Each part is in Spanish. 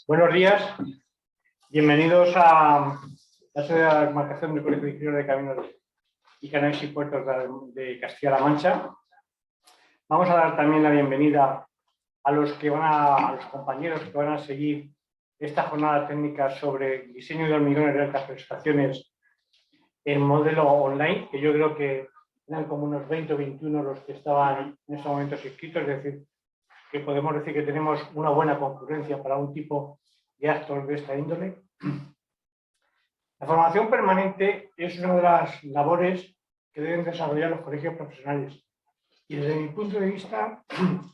Buenos días, bienvenidos a la sede de la demarcación del Colegio de Ingenieros de Caminos y Canales y Puertos de Castilla-La Mancha. Vamos a dar también la bienvenida a los compañeros que van a seguir esta jornada técnica sobre diseño de hormigones de altas prestaciones en modelo online, que yo creo que eran como unos 20 o 21 los que estaban en estos momentos inscritos, es decir, que podemos decir que tenemos una buena concurrencia para un tipo de actos de esta índole. La formación permanente es una de las labores que deben desarrollar los colegios profesionales y desde mi punto de vista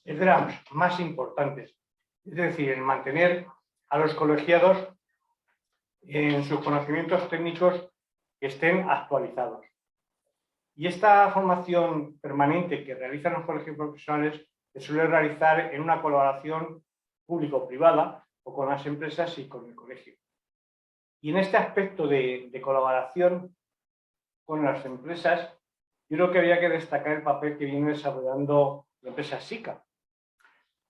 es de las más importantes, es decir, en mantener a los colegiados en sus conocimientos técnicos que estén actualizados. Y esta formación permanente que realizan los colegios profesionales se suele realizar en una colaboración público-privada o con las empresas y con el colegio. Y en este aspecto de colaboración con las empresas, yo creo que había que destacar el papel que viene desarrollando la empresa SICA,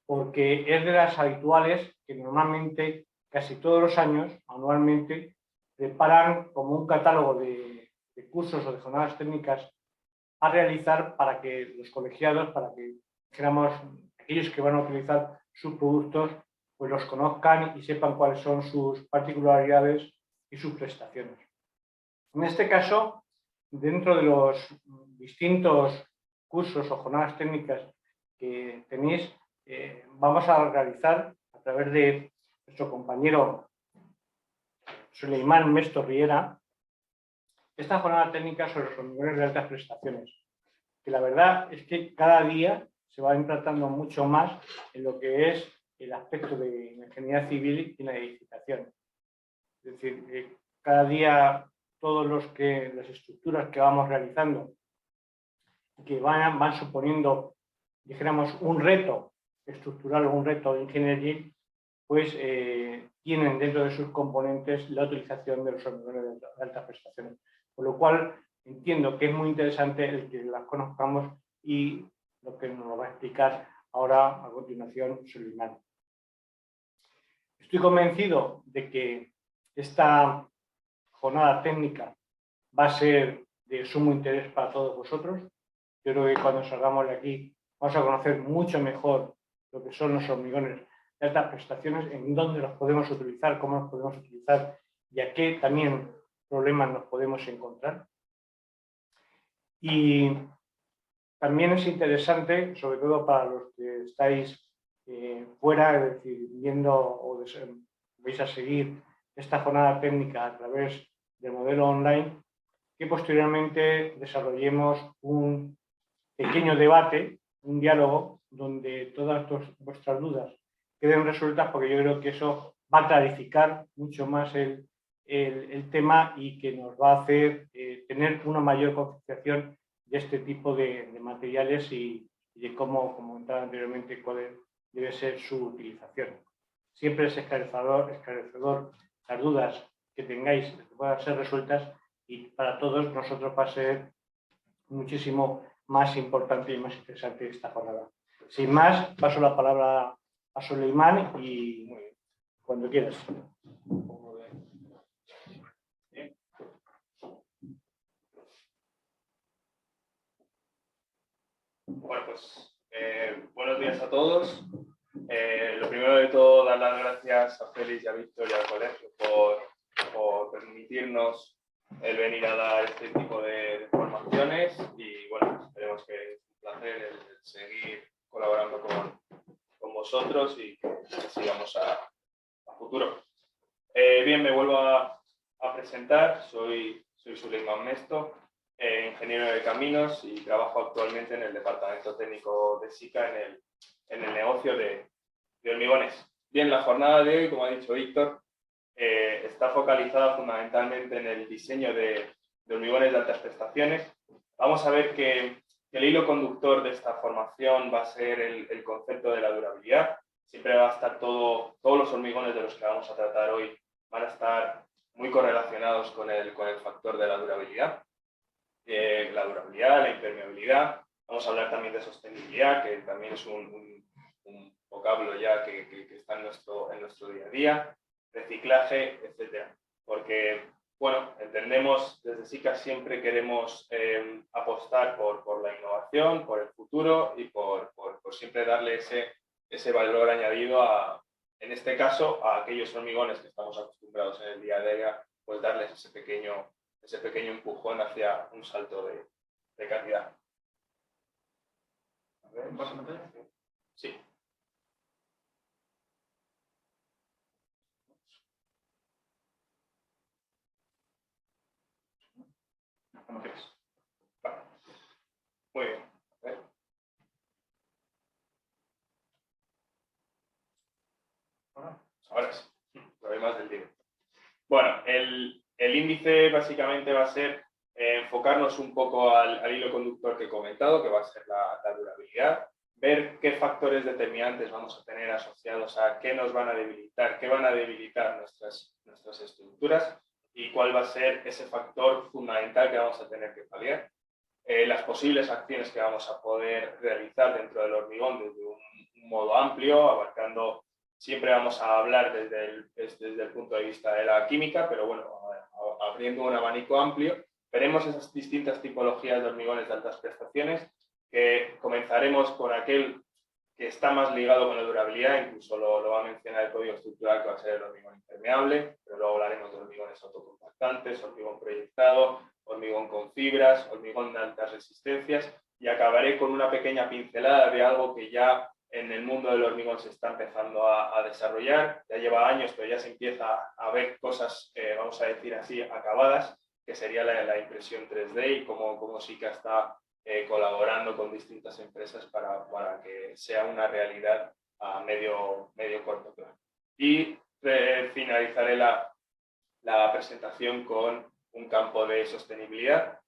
porque es de las habituales que normalmente, casi todos los años, anualmente, preparan como un catálogo de cursos o de jornadas técnicas a realizar para que los colegiados, para que dijéramos, aquellos que van a utilizar sus productos, pues los conozcan y sepan cuáles son sus particularidades y sus prestaciones. En este caso, dentro de los distintos cursos o jornadas técnicas que tenéis, vamos a realizar a través de nuestro compañero Suleimán Mesto Riera esta jornada técnica sobre los hormigones de altas prestaciones, que la verdad es que cada día se va implantando mucho más en lo que es el aspecto de la ingeniería civil y la edificación. Es decir, cada día todas las estructuras que vamos realizando, que van suponiendo, dijéramos, un reto estructural o un reto de ingeniería, pues tienen dentro de sus componentes la utilización de los hormigones de altas prestaciones. Por lo cual entiendo que es muy interesante el que las conozcamos y lo que nos lo va a explicar ahora a continuación Suleimán. Estoy convencido de que esta jornada técnica va a ser de sumo interés para todos vosotros. Yo creo que cuando salgamos de aquí vamos a conocer mucho mejor lo que son los hormigones de altas prestaciones, en dónde los podemos utilizar, cómo los podemos utilizar y a qué también problemas nos podemos encontrar. Y también es interesante, sobre todo para los que estáis fuera, es decir, viendo o vais a seguir esta jornada técnica a través del modelo online, que posteriormente desarrollemos un pequeño debate, un diálogo, donde todas vuestras dudas queden resueltas, porque yo creo que eso va a clarificar mucho más el tema y que nos va a hacer tener una mayor concienciación de este tipo de materiales y de cómo comentaba anteriormente, cuál debe ser su utilización. Siempre es esclarecedor las dudas que tengáis, que puedan ser resueltas, y para todos nosotros va a ser muchísimo más importante y más interesante esta jornada. Sin más, paso la palabra a Suleimán y cuando quieras. Bueno, pues buenos días a todos. Lo primero de todo, dar las gracias a Félix y a Víctor y al colegio por permitirnos el venir a dar este tipo de formaciones, y bueno, esperemos que es un placer el seguir colaborando con vosotros y que sigamos a futuro. Bien, me vuelvo a presentar. Soy Suleimán Mesto, ingeniero de caminos, y trabajo actualmente en el departamento técnico de SICA en el negocio de hormigones. Bien, la jornada de hoy, como ha dicho Víctor, está focalizada fundamentalmente en el diseño de hormigones de altas prestaciones. Vamos a ver que el hilo conductor de esta formación va a ser el concepto de la durabilidad. Siempre va a estar todos los hormigones de los que vamos a tratar hoy van a estar muy correlacionados con el factor de la durabilidad. La impermeabilidad. Vamos a hablar también de sostenibilidad, que también es un vocablo ya que está en nuestro día a día. Reciclaje, etcétera. Porque, bueno, entendemos, desde SICA siempre queremos apostar por la innovación, por el futuro y por siempre darle ese valor añadido en este caso, a aquellos hormigones que estamos acostumbrados en el día a día, pues darles ese pequeño empujón hacia un salto de calidad. A ver, ¿vas a meter? Sí. ¿Cómo quieres? Vale. Muy bien. A ver. Ahora sí, problemas del directo. Bueno, el índice básicamente va a ser enfocarnos un poco al hilo conductor que he comentado, que va a ser la durabilidad, ver qué factores determinantes vamos a tener asociados a qué nos van a debilitar, qué van a debilitar nuestras estructuras y cuál va a ser ese factor fundamental que vamos a tener que paliar. Las posibles acciones que vamos a poder realizar dentro del hormigón desde un modo amplio, abarcando, siempre vamos a hablar desde el punto de vista de la química, pero bueno, abriendo un abanico amplio, veremos esas distintas tipologías de hormigones de altas prestaciones, que comenzaremos con aquel que está más ligado con la durabilidad, incluso lo va a mencionar el código estructural, que va a ser el hormigón impermeable, pero luego hablaremos de hormigones autocompactantes, hormigón proyectado, hormigón con fibras, hormigón de altas resistencias, y acabaré con una pequeña pincelada de algo que ya en el mundo del hormigón se está empezando a desarrollar, ya lleva años, pero ya se empieza a ver cosas, vamos a decir así, acabadas, que sería la impresión 3D y cómo SICA está colaborando con distintas empresas para que sea una realidad a medio corto plazo. Y finalizaré la presentación con un campo de sostenibilidad,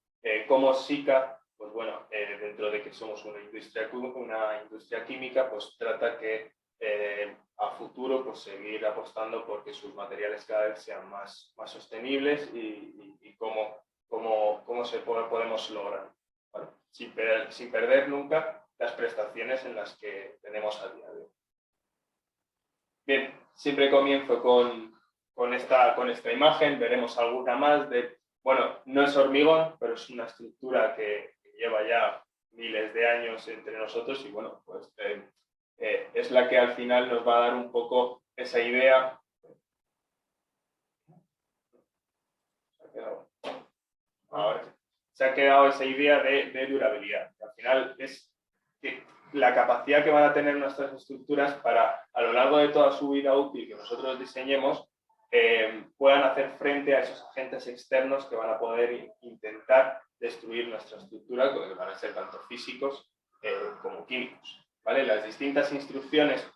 cómo SICA, pues bueno, dentro de que somos una industria química, pues trata que a futuro pues seguir apostando porque sus materiales cada vez sean más sostenibles y cómo podemos lograr, ¿vale? Sin perder nunca las prestaciones en las que tenemos a día de hoy. Bien, siempre comienzo con esta imagen, veremos alguna más de, bueno, no es hormigón, pero es una estructura que lleva ya miles de años entre nosotros y bueno, pues es la que al final nos va a dar un poco esa idea. Se ha quedado esa idea de durabilidad. Al final es que la capacidad que van a tener nuestras estructuras para, a lo largo de toda su vida útil que nosotros diseñemos, puedan hacer frente a esos agentes externos que van a poder intentar destruir nuestra estructura, que van a ser tanto físicos como químicos, ¿vale? Las distintas instrucciones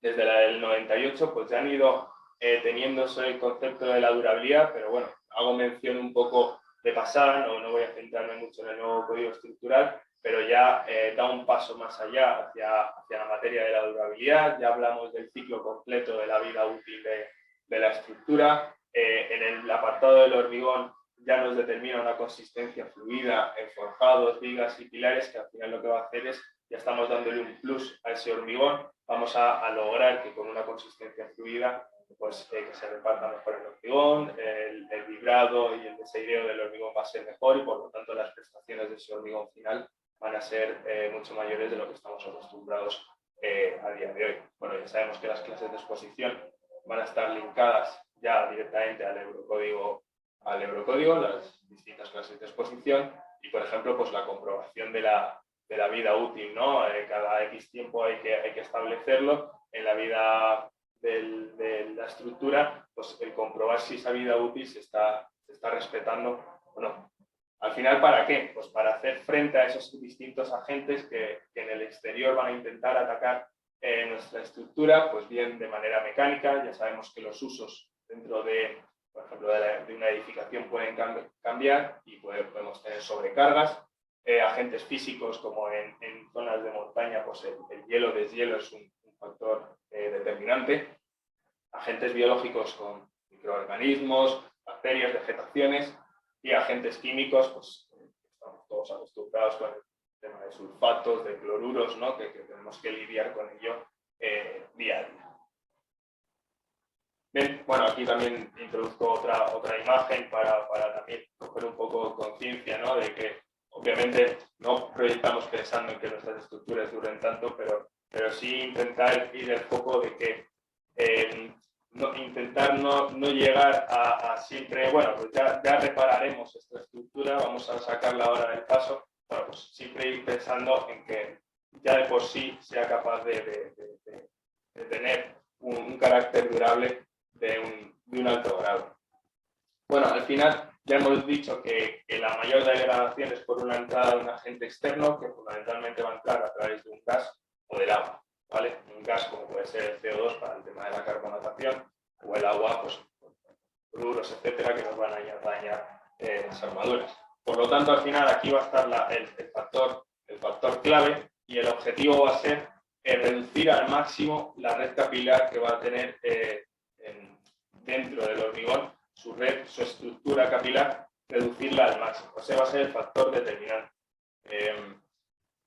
desde la del 98 pues ya han ido teniendo el concepto de la durabilidad, pero bueno, hago mención un poco de pasada, no voy a centrarme mucho en el nuevo código estructural, pero ya da un paso más allá hacia la materia de la durabilidad. Ya hablamos del ciclo completo de la vida útil de la estructura. En el apartado del hormigón ya nos determina una consistencia fluida en forjados, vigas y pilares, que al final lo que va a hacer es, ya estamos dándole un plus a ese hormigón, vamos a lograr que con una consistencia fluida pues que se reparta mejor el hormigón, el vibrado y el desaireo del hormigón va a ser mejor y por lo tanto las prestaciones de ese hormigón final van a ser mucho mayores de lo que estamos acostumbrados a día de hoy. Bueno, ya sabemos que las clases de exposición van a estar linkadas ya directamente al eurocódigo, las distintas clases de exposición y, por ejemplo, pues la comprobación de la vida útil, ¿no? Cada X tiempo hay que establecerlo. En la vida de la estructura, pues el comprobar si esa vida útil se está respetando o no. Al final, ¿para qué? Pues para hacer frente a esos distintos agentes que en el exterior van a intentar atacar nuestra estructura, pues bien de manera mecánica. Ya sabemos que los usos dentro de, por ejemplo, de una edificación pueden cambiar y podemos tener sobrecargas. Agentes físicos, como en zonas de montaña, pues el hielo, deshielo es un factor determinante. Agentes biológicos con microorganismos, bacterias, vegetaciones, y agentes químicos, pues estamos todos acostumbrados con el tema de sulfatos, de cloruros, ¿no? que tenemos que lidiar con ello día a día. Bien, bueno, aquí también introduzco otra imagen para también coger un poco conciencia, ¿no? De que obviamente no proyectamos pensando en que nuestras estructuras duren tanto, pero sí intentar ir al foco de que intentar no llegar a siempre, bueno, pues ya repararemos esta estructura, vamos a sacarla ahora del paso, bueno, pues siempre ir pensando en que ya de por sí sea capaz de tener un carácter durable de un alto grado. Bueno, al final ya hemos dicho que la mayor degradación es por una entrada de un agente externo que fundamentalmente va a entrar a través de un gas o del agua, ¿vale? Un gas como puede ser el CO2 para el tema de la carbonatación o el agua, pues fluoros, etcétera, que nos van a dañar las armaduras. Por lo tanto, al final aquí va a estar el factor clave y el objetivo va a ser reducir al máximo la red capilar que va a tener dentro del hormigón, su estructura capilar, reducirla al máximo. Ese va a ser el factor determinante.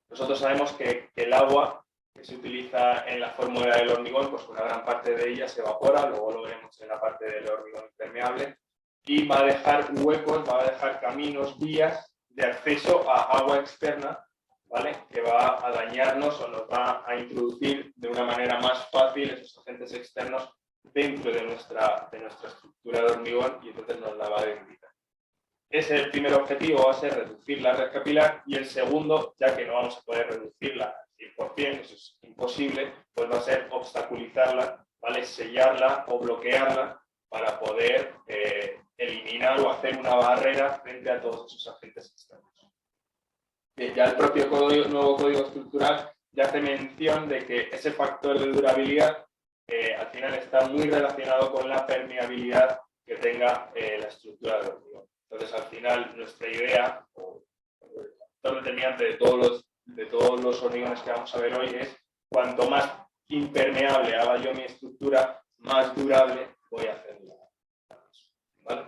Nosotros sabemos que el agua que se utiliza en la fórmula del hormigón, pues una gran parte de ella se evapora, luego lo veremos en la parte del hormigón impermeable, y va a dejar huecos, va a dejar caminos, vías de acceso a agua externa, ¿vale? Que va a dañarnos o nos va a introducir de una manera más fácil esos agentes externos dentro de nuestra estructura de hormigón y entonces nos la va a debilitar. Ese es el primer objetivo, va a ser reducir la red capilar, y el segundo, ya que no vamos a poder reducirla al 100%, eso es imposible, pues va a ser obstaculizarla, ¿vale? Sellarla o bloquearla para poder eliminar o hacer una barrera frente a todos esos agentes externos. Ya el propio nuevo código estructural ya hace mención de que ese factor de durabilidad al final está muy relacionado con la permeabilidad que tenga la estructura del hormigón. Entonces, al final, nuestra idea, o el factor determinante de todos los hormigones que vamos a ver hoy es: cuanto más impermeable haga yo mi estructura, más durable voy a hacerla. ¿Vale?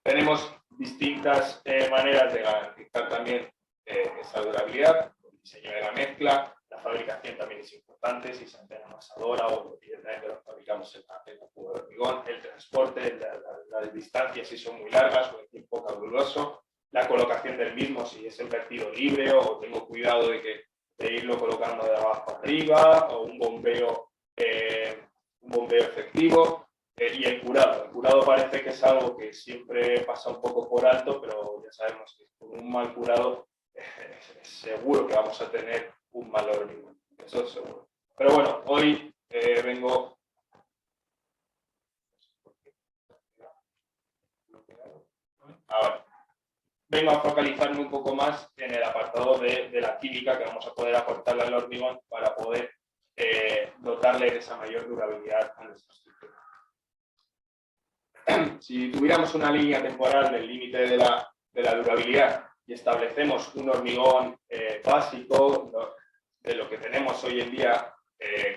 Tenemos distintas maneras de garantizar también esa durabilidad. El diseño de la mezcla, la fabricación también es importante, si se hace en amasadora o directamente lo fabricamos en la cuba de hormigón, el transporte, las distancias si son muy largas o el tiempo caluroso, la colocación del mismo si es en vertido libre o tengo cuidado de irlo colocando de abajo arriba, o un bombeo efectivo. Y el curado. El curado parece que es algo que siempre pasa un poco por alto, pero ya sabemos que con un mal curado seguro que vamos a tener un mal hormigón. Eso es seguro. Pero bueno, hoy vengo a focalizarme un poco más en el apartado de la química que vamos a poder aportarle al hormigón para poder dotarle de esa mayor durabilidad a nuestra estructura. Si tuviéramos una línea temporal del límite de la durabilidad y establecemos un hormigón básico de lo que tenemos hoy en día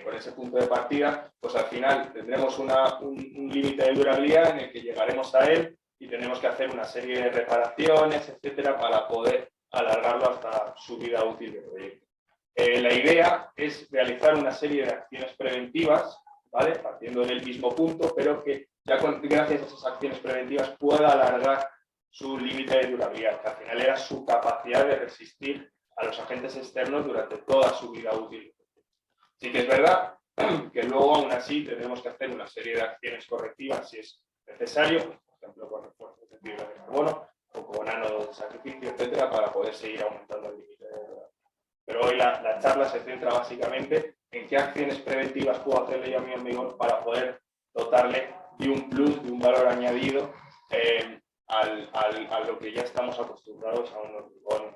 con ese punto de partida, pues al final tendremos un límite de durabilidad en el que llegaremos a él y tenemos que hacer una serie de reparaciones, etcétera, para poder alargarlo hasta su vida útil de proyecto. La idea es realizar una serie de acciones preventivas, ¿vale? Partiendo del mismo punto, pero que ya gracias a esas acciones preventivas pueda alargar su límite de durabilidad, que al final era su capacidad de resistir a los agentes externos durante toda su vida útil. Sí que es verdad que luego aún así tendremos que hacer una serie de acciones correctivas si es necesario, por ejemplo con refuerzos de fibra de carbono o con ánodos de sacrificio, etcétera, para poder seguir aumentando el límite de durabilidad. Pero hoy la charla se centra básicamente en qué acciones preventivas puedo hacerle yo a mi hormigón para poder dotarle de un plus, de un valor añadido a lo que ya estamos acostumbrados a un hormigón,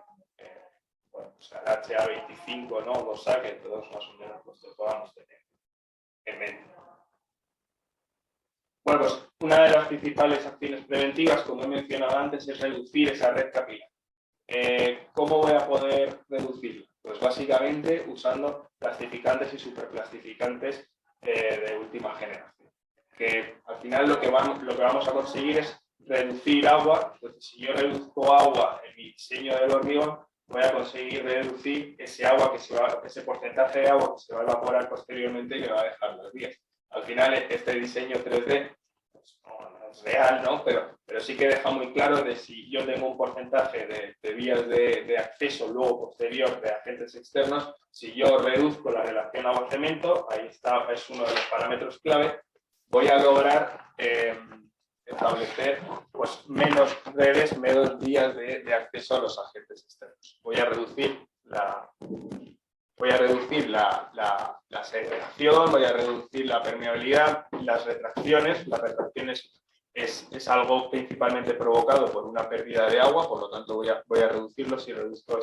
bueno, pues al HA25, ¿no? 2A, que todos más o menos pues, podamos tener en mente. Bueno, pues una de las principales acciones preventivas, como he mencionado antes, es reducir esa red capilar. ¿Cómo voy a poder reducirla? Pues básicamente usando plastificantes y superplastificantes de última generación. Que al final lo que vamos a conseguir es reducir agua. Pues si yo reduzco agua en mi diseño del hormigón, voy a conseguir reducir ese agua ese porcentaje de agua que se va a evaporar posteriormente y que va a dejar las vías. Al final este diseño 3D pues, no es real, ¿no? Pero sí que deja muy claro de si yo tengo un porcentaje de vías de acceso luego posterior de agentes externos, si yo reduzco la relación agua-cemento, ahí está, es uno de los parámetros clave, voy a lograr establecer pues, menos redes, menos vías de acceso a los agentes externos. Voy a reducir la segregación, voy a reducir la permeabilidad, las retracciones. Las retracciones es algo principalmente provocado por una pérdida de agua, por lo tanto voy a reducirlo si reduzco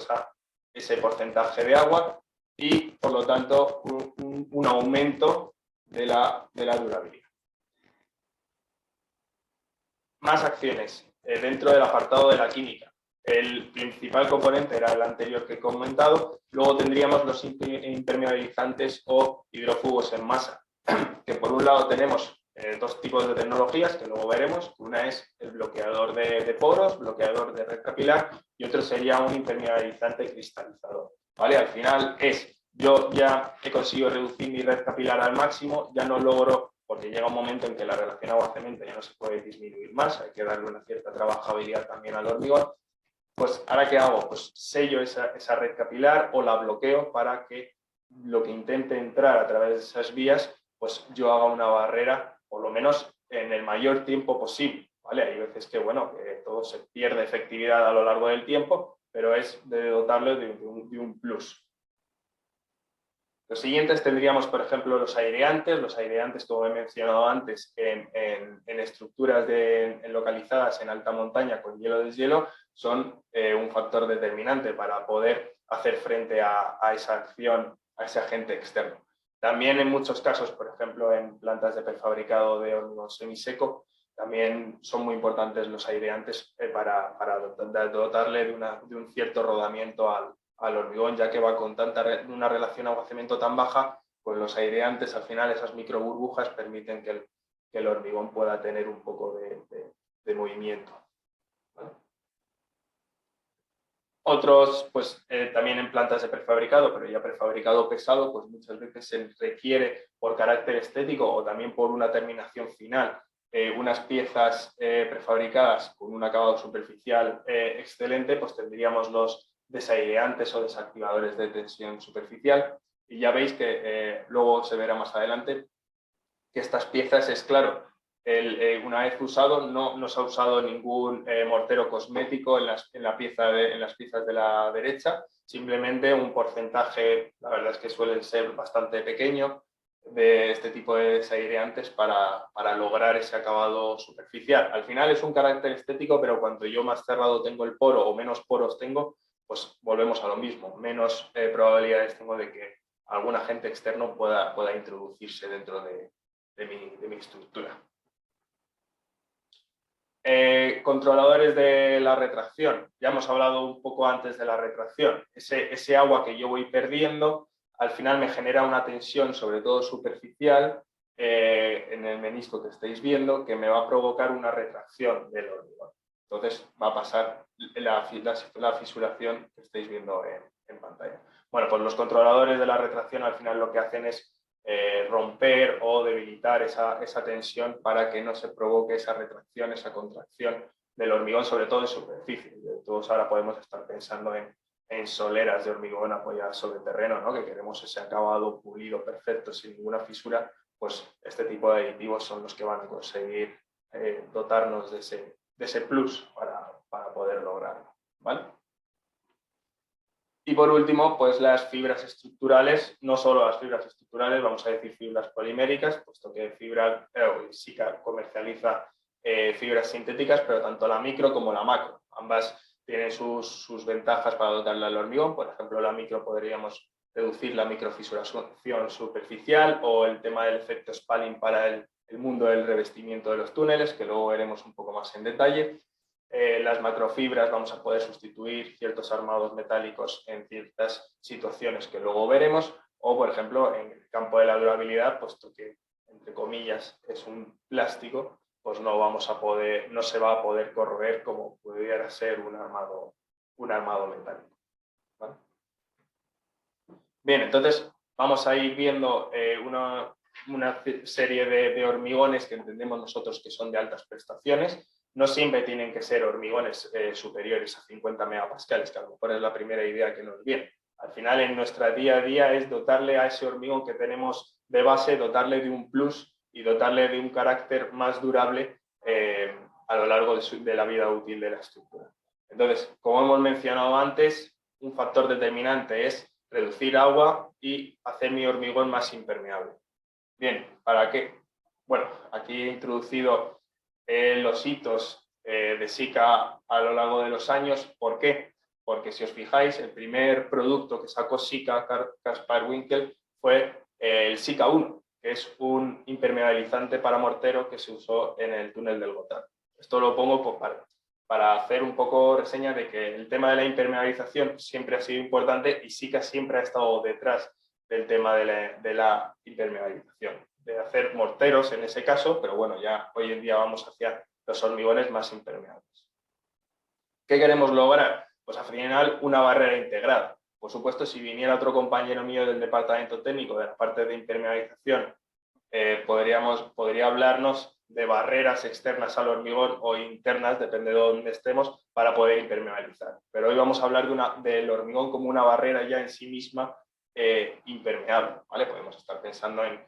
ese porcentaje de agua y, por lo tanto, un aumento de la durabilidad. Más acciones dentro del apartado de la química. El principal componente era el anterior que he comentado. Luego tendríamos los impermeabilizantes o hidrófugos en masa, que por un lado tenemos dos tipos de tecnologías que luego veremos. Una es el bloqueador de poros, bloqueador de red capilar, y otro sería un impermeabilizante cristalizador. ¿Vale? Al final yo ya he conseguido reducir mi red capilar al máximo, ya no logro, porque llega un momento en que la relación agua-cemento ya no se puede disminuir más, hay que darle una cierta trabajabilidad también al hormigón. Pues, ¿ahora qué hago? Pues sello esa red capilar o la bloqueo para que lo que intente entrar a través de esas vías, pues yo haga una barrera, por lo menos en el mayor tiempo posible, ¿vale? Hay veces que, bueno, que todo se pierde efectividad a lo largo del tiempo, pero es de dotarlo de un plus. Los siguientes tendríamos, por ejemplo, los aireantes. Los aireantes, como he mencionado antes, en estructuras localizadas en alta montaña con hielo-deshielo, son un factor determinante para poder hacer frente a esa acción, a ese agente externo. También en muchos casos, por ejemplo, en plantas de prefabricado de hormigón semiseco, también son muy importantes los aireantes para dotarle de un cierto rodamiento al hormigón, ya que va con una relación agua-cemento tan baja, pues los aireantes, al final, esas micro burbujas permiten que el hormigón pueda tener un poco de movimiento. ¿Vale? Otros, pues también en plantas de prefabricado, pero ya prefabricado pesado, pues muchas veces se requiere por carácter estético o también por una terminación final, unas piezas prefabricadas con un acabado superficial excelente, pues tendríamos los desaireantes o desactivadores de tensión superficial. Y ya veis que luego se verá más adelante que estas piezas es claro, una vez usado no se ha usado ningún mortero cosmético en las piezas de la derecha, simplemente un porcentaje, la verdad es que suelen ser bastante pequeño, de este tipo de desaireantes para lograr ese acabado superficial. Al final es un carácter estético, pero cuanto yo más cerrado tengo el poro o menos poros tengo, pues volvemos a lo mismo, menos probabilidades tengo de que algún agente externo pueda introducirse dentro de mi estructura. Controladores de la retracción. Ya hemos hablado un poco antes de la retracción. Ese agua que yo voy perdiendo, al final me genera una tensión, sobre todo superficial, en el menisco que estáis viendo, que me va a provocar una retracción del hormigón. Entonces va a pasar la fisuración que estáis viendo en pantalla. Bueno, pues los controladores de la retracción al final lo que hacen es romper o debilitar esa tensión para que no se provoque esa retracción, esa contracción del hormigón, sobre todo en superficie. Todos ahora podemos estar pensando en soleras de hormigón apoyadas sobre terreno, ¿no? Que queremos ese acabado pulido, perfecto, sin ninguna fisura, pues este tipo de aditivos son los que van a conseguir dotarnos de ese plus para poder lograrlo, ¿vale? Y por último, pues las fibras estructurales, no solo las fibras estructurales, vamos a decir fibras poliméricas, puesto que SICA comercializa fibras sintéticas, pero tanto la micro como la macro. Ambas tienen sus ventajas para dotarle al hormigón. Por ejemplo, la micro podríamos reducir la microfisuración superficial o el tema del efecto Spalling para el mundo del revestimiento de los túneles, que luego veremos un poco más en detalle. Las macrofibras, vamos a poder sustituir ciertos armados metálicos en ciertas situaciones que luego veremos, o por ejemplo en el campo de la durabilidad, puesto que entre comillas es un plástico, pues no se va a poder corroer como pudiera ser un armado metálico, ¿vale? Bien, entonces vamos a ir viendo una serie de hormigones que entendemos nosotros que son de altas prestaciones. No siempre tienen que ser hormigones superiores a 50 megapascales, que a lo mejor es la primera idea que nos viene. Al final, en nuestra día a día es dotarle a ese hormigón que tenemos de base, dotarle de un plus y dotarle de un carácter más durable a lo largo de la vida útil de la estructura. Entonces, como hemos mencionado antes, un factor determinante es reducir agua y hacer mi hormigón más impermeable. Bien, ¿para qué? Bueno, aquí he introducido los hitos de Sika a lo largo de los años. ¿Por qué? Porque si os fijáis, el primer producto que sacó Sika, Caspar Winkel, fue el Sika 1, que es un impermeabilizante para mortero que se usó en el túnel del Gotthard. Esto lo pongo para hacer un poco reseña de que el tema de la impermeabilización siempre ha sido importante y Sika siempre ha estado detrás del tema de la impermeabilización, de hacer morteros en ese caso, pero bueno, ya hoy en día vamos hacia los hormigones más impermeables. ¿Qué queremos lograr? Pues al final una barrera integrada. Por supuesto, si viniera otro compañero mío del departamento técnico de la parte de impermeabilización, podría hablarnos de barreras externas al hormigón o internas, depende de dónde estemos, para poder impermeabilizar. Pero hoy vamos a hablar del hormigón como una barrera ya en sí misma impermeable, ¿vale? Podemos estar pensando en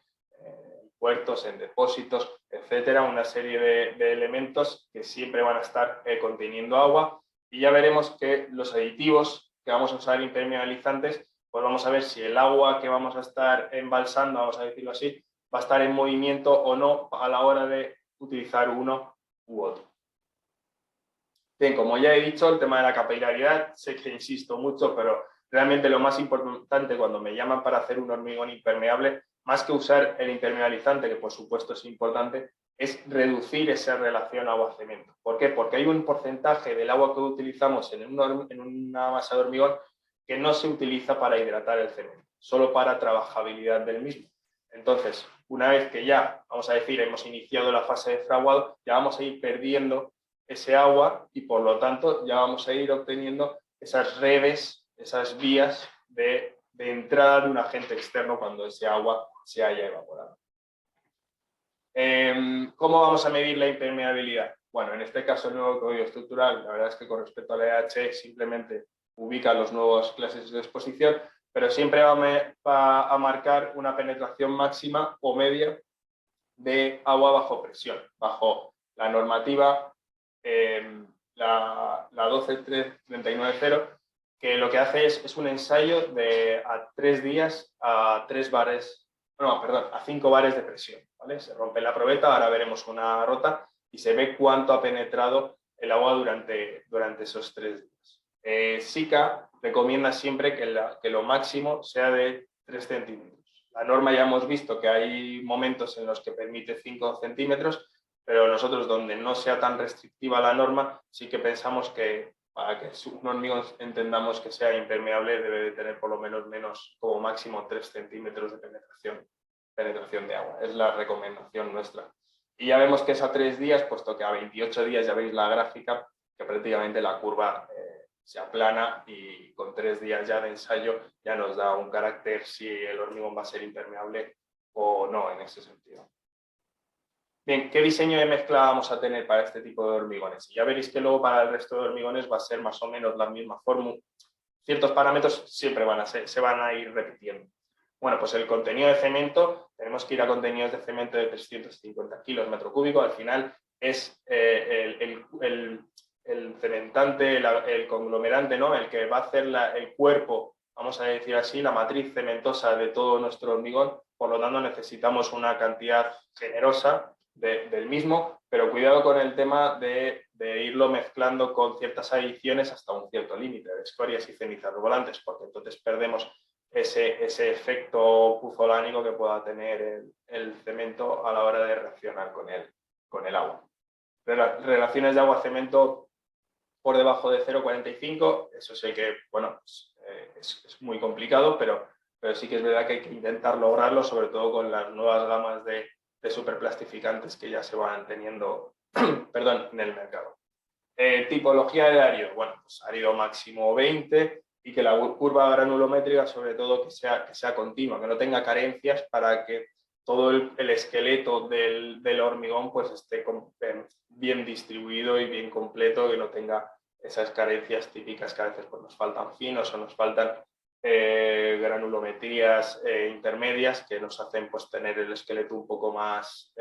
puertos, en depósitos, etcétera, una serie de elementos que siempre van a estar conteniendo agua, y ya veremos que los aditivos que vamos a usar impermeabilizantes, pues vamos a ver si el agua que vamos a estar embalsando, vamos a decirlo así, va a estar en movimiento o no a la hora de utilizar uno u otro. Bien, como ya he dicho, el tema de la capilaridad, sé que insisto mucho, pero realmente lo más importante cuando me llaman para hacer un hormigón impermeable, más que usar el impermeabilizante, que por supuesto es importante, es reducir esa relación agua-cemento. ¿Por qué? Porque hay un porcentaje del agua que utilizamos en una masa de hormigón que no se utiliza para hidratar el cemento, solo para trabajabilidad del mismo. Entonces, una vez que ya, vamos a decir, hemos iniciado la fase de fraguado, ya vamos a ir perdiendo ese agua y por lo tanto ya vamos a ir obteniendo esas redes, esas vías de entrada de un agente externo cuando ese agua se haya evaporado. ¿Cómo vamos a medir la impermeabilidad? Bueno, en este caso el nuevo código estructural, la verdad es que con respecto al EH simplemente ubica las nuevas clases de exposición, pero siempre va a marcar una penetración máxima o media de agua bajo presión, bajo la normativa la 12.390, que lo que hace es un ensayo de a 3 días a 5 bares de presión, ¿vale? Se rompe la probeta, ahora veremos una rota y se ve cuánto ha penetrado el agua durante esos 3 días. Sika recomienda siempre que lo máximo sea de 3 centímetros. La norma ya hemos visto que hay momentos en los que permite 5 centímetros, pero nosotros, donde no sea tan restrictiva la norma, sí que pensamos que para que un hormigón entendamos que sea impermeable debe de tener por lo menos como máximo 3 centímetros de penetración de agua. Es la recomendación nuestra. Y ya vemos que es a 3 días, puesto que a 28 días ya veis la gráfica, que prácticamente la curva se aplana y con 3 días ya de ensayo ya nos da un carácter si el hormigón va a ser impermeable o no en ese sentido. Bien, ¿qué diseño de mezcla vamos a tener para este tipo de hormigones? Ya veréis que luego para el resto de hormigones va a ser más o menos la misma fórmula. Ciertos parámetros siempre se van a ir repitiendo. Bueno, pues el contenido de cemento, tenemos que ir a contenidos de cemento de 350 kilos metro cúbico. Al final es el cementante, el conglomerante, ¿no? El que va a hacer el cuerpo, vamos a decir así, la matriz cementosa de todo nuestro hormigón. Por lo tanto, necesitamos una cantidad generosa del mismo, pero cuidado con el tema de irlo mezclando con ciertas adiciones hasta un cierto límite de escorias y cenizas volantes, porque entonces perdemos ese efecto puzolánico que pueda tener el cemento a la hora de reaccionar con el agua. Relaciones de agua-cemento por debajo de 0,45, eso sé que, bueno, es muy complicado, pero sí que es verdad que hay que intentar lograrlo, sobre todo con las nuevas gamas de superplastificantes que ya se van teniendo perdón, en el mercado. Tipología de árido, bueno, pues árido máximo 20 y que la curva granulométrica sobre todo que sea continua, que no tenga carencias para que todo el esqueleto del hormigón pues esté bien distribuido y bien completo, que no tenga esas carencias típicas que a veces pues, nos faltan finos o nos faltan granulometrías intermedias que nos hacen pues, tener el esqueleto un poco más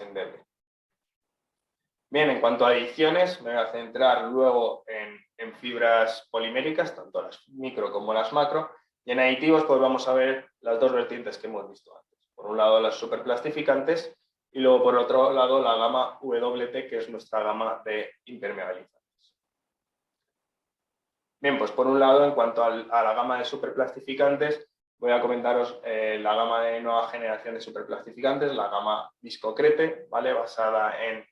endeble. Bien, en cuanto a adiciones, me voy a centrar luego en fibras poliméricas, tanto las micro como las macro, y en aditivos pues vamos a ver las dos vertientes que hemos visto antes. Por un lado las superplastificantes y luego por otro lado la gama WT, que es nuestra gama de impermeabilizantes. Bien, pues por un lado, en cuanto a la gama de superplastificantes, voy a comentaros la gama de nueva generación de superplastificantes, la gama Viscocrete, ¿vale? Basada en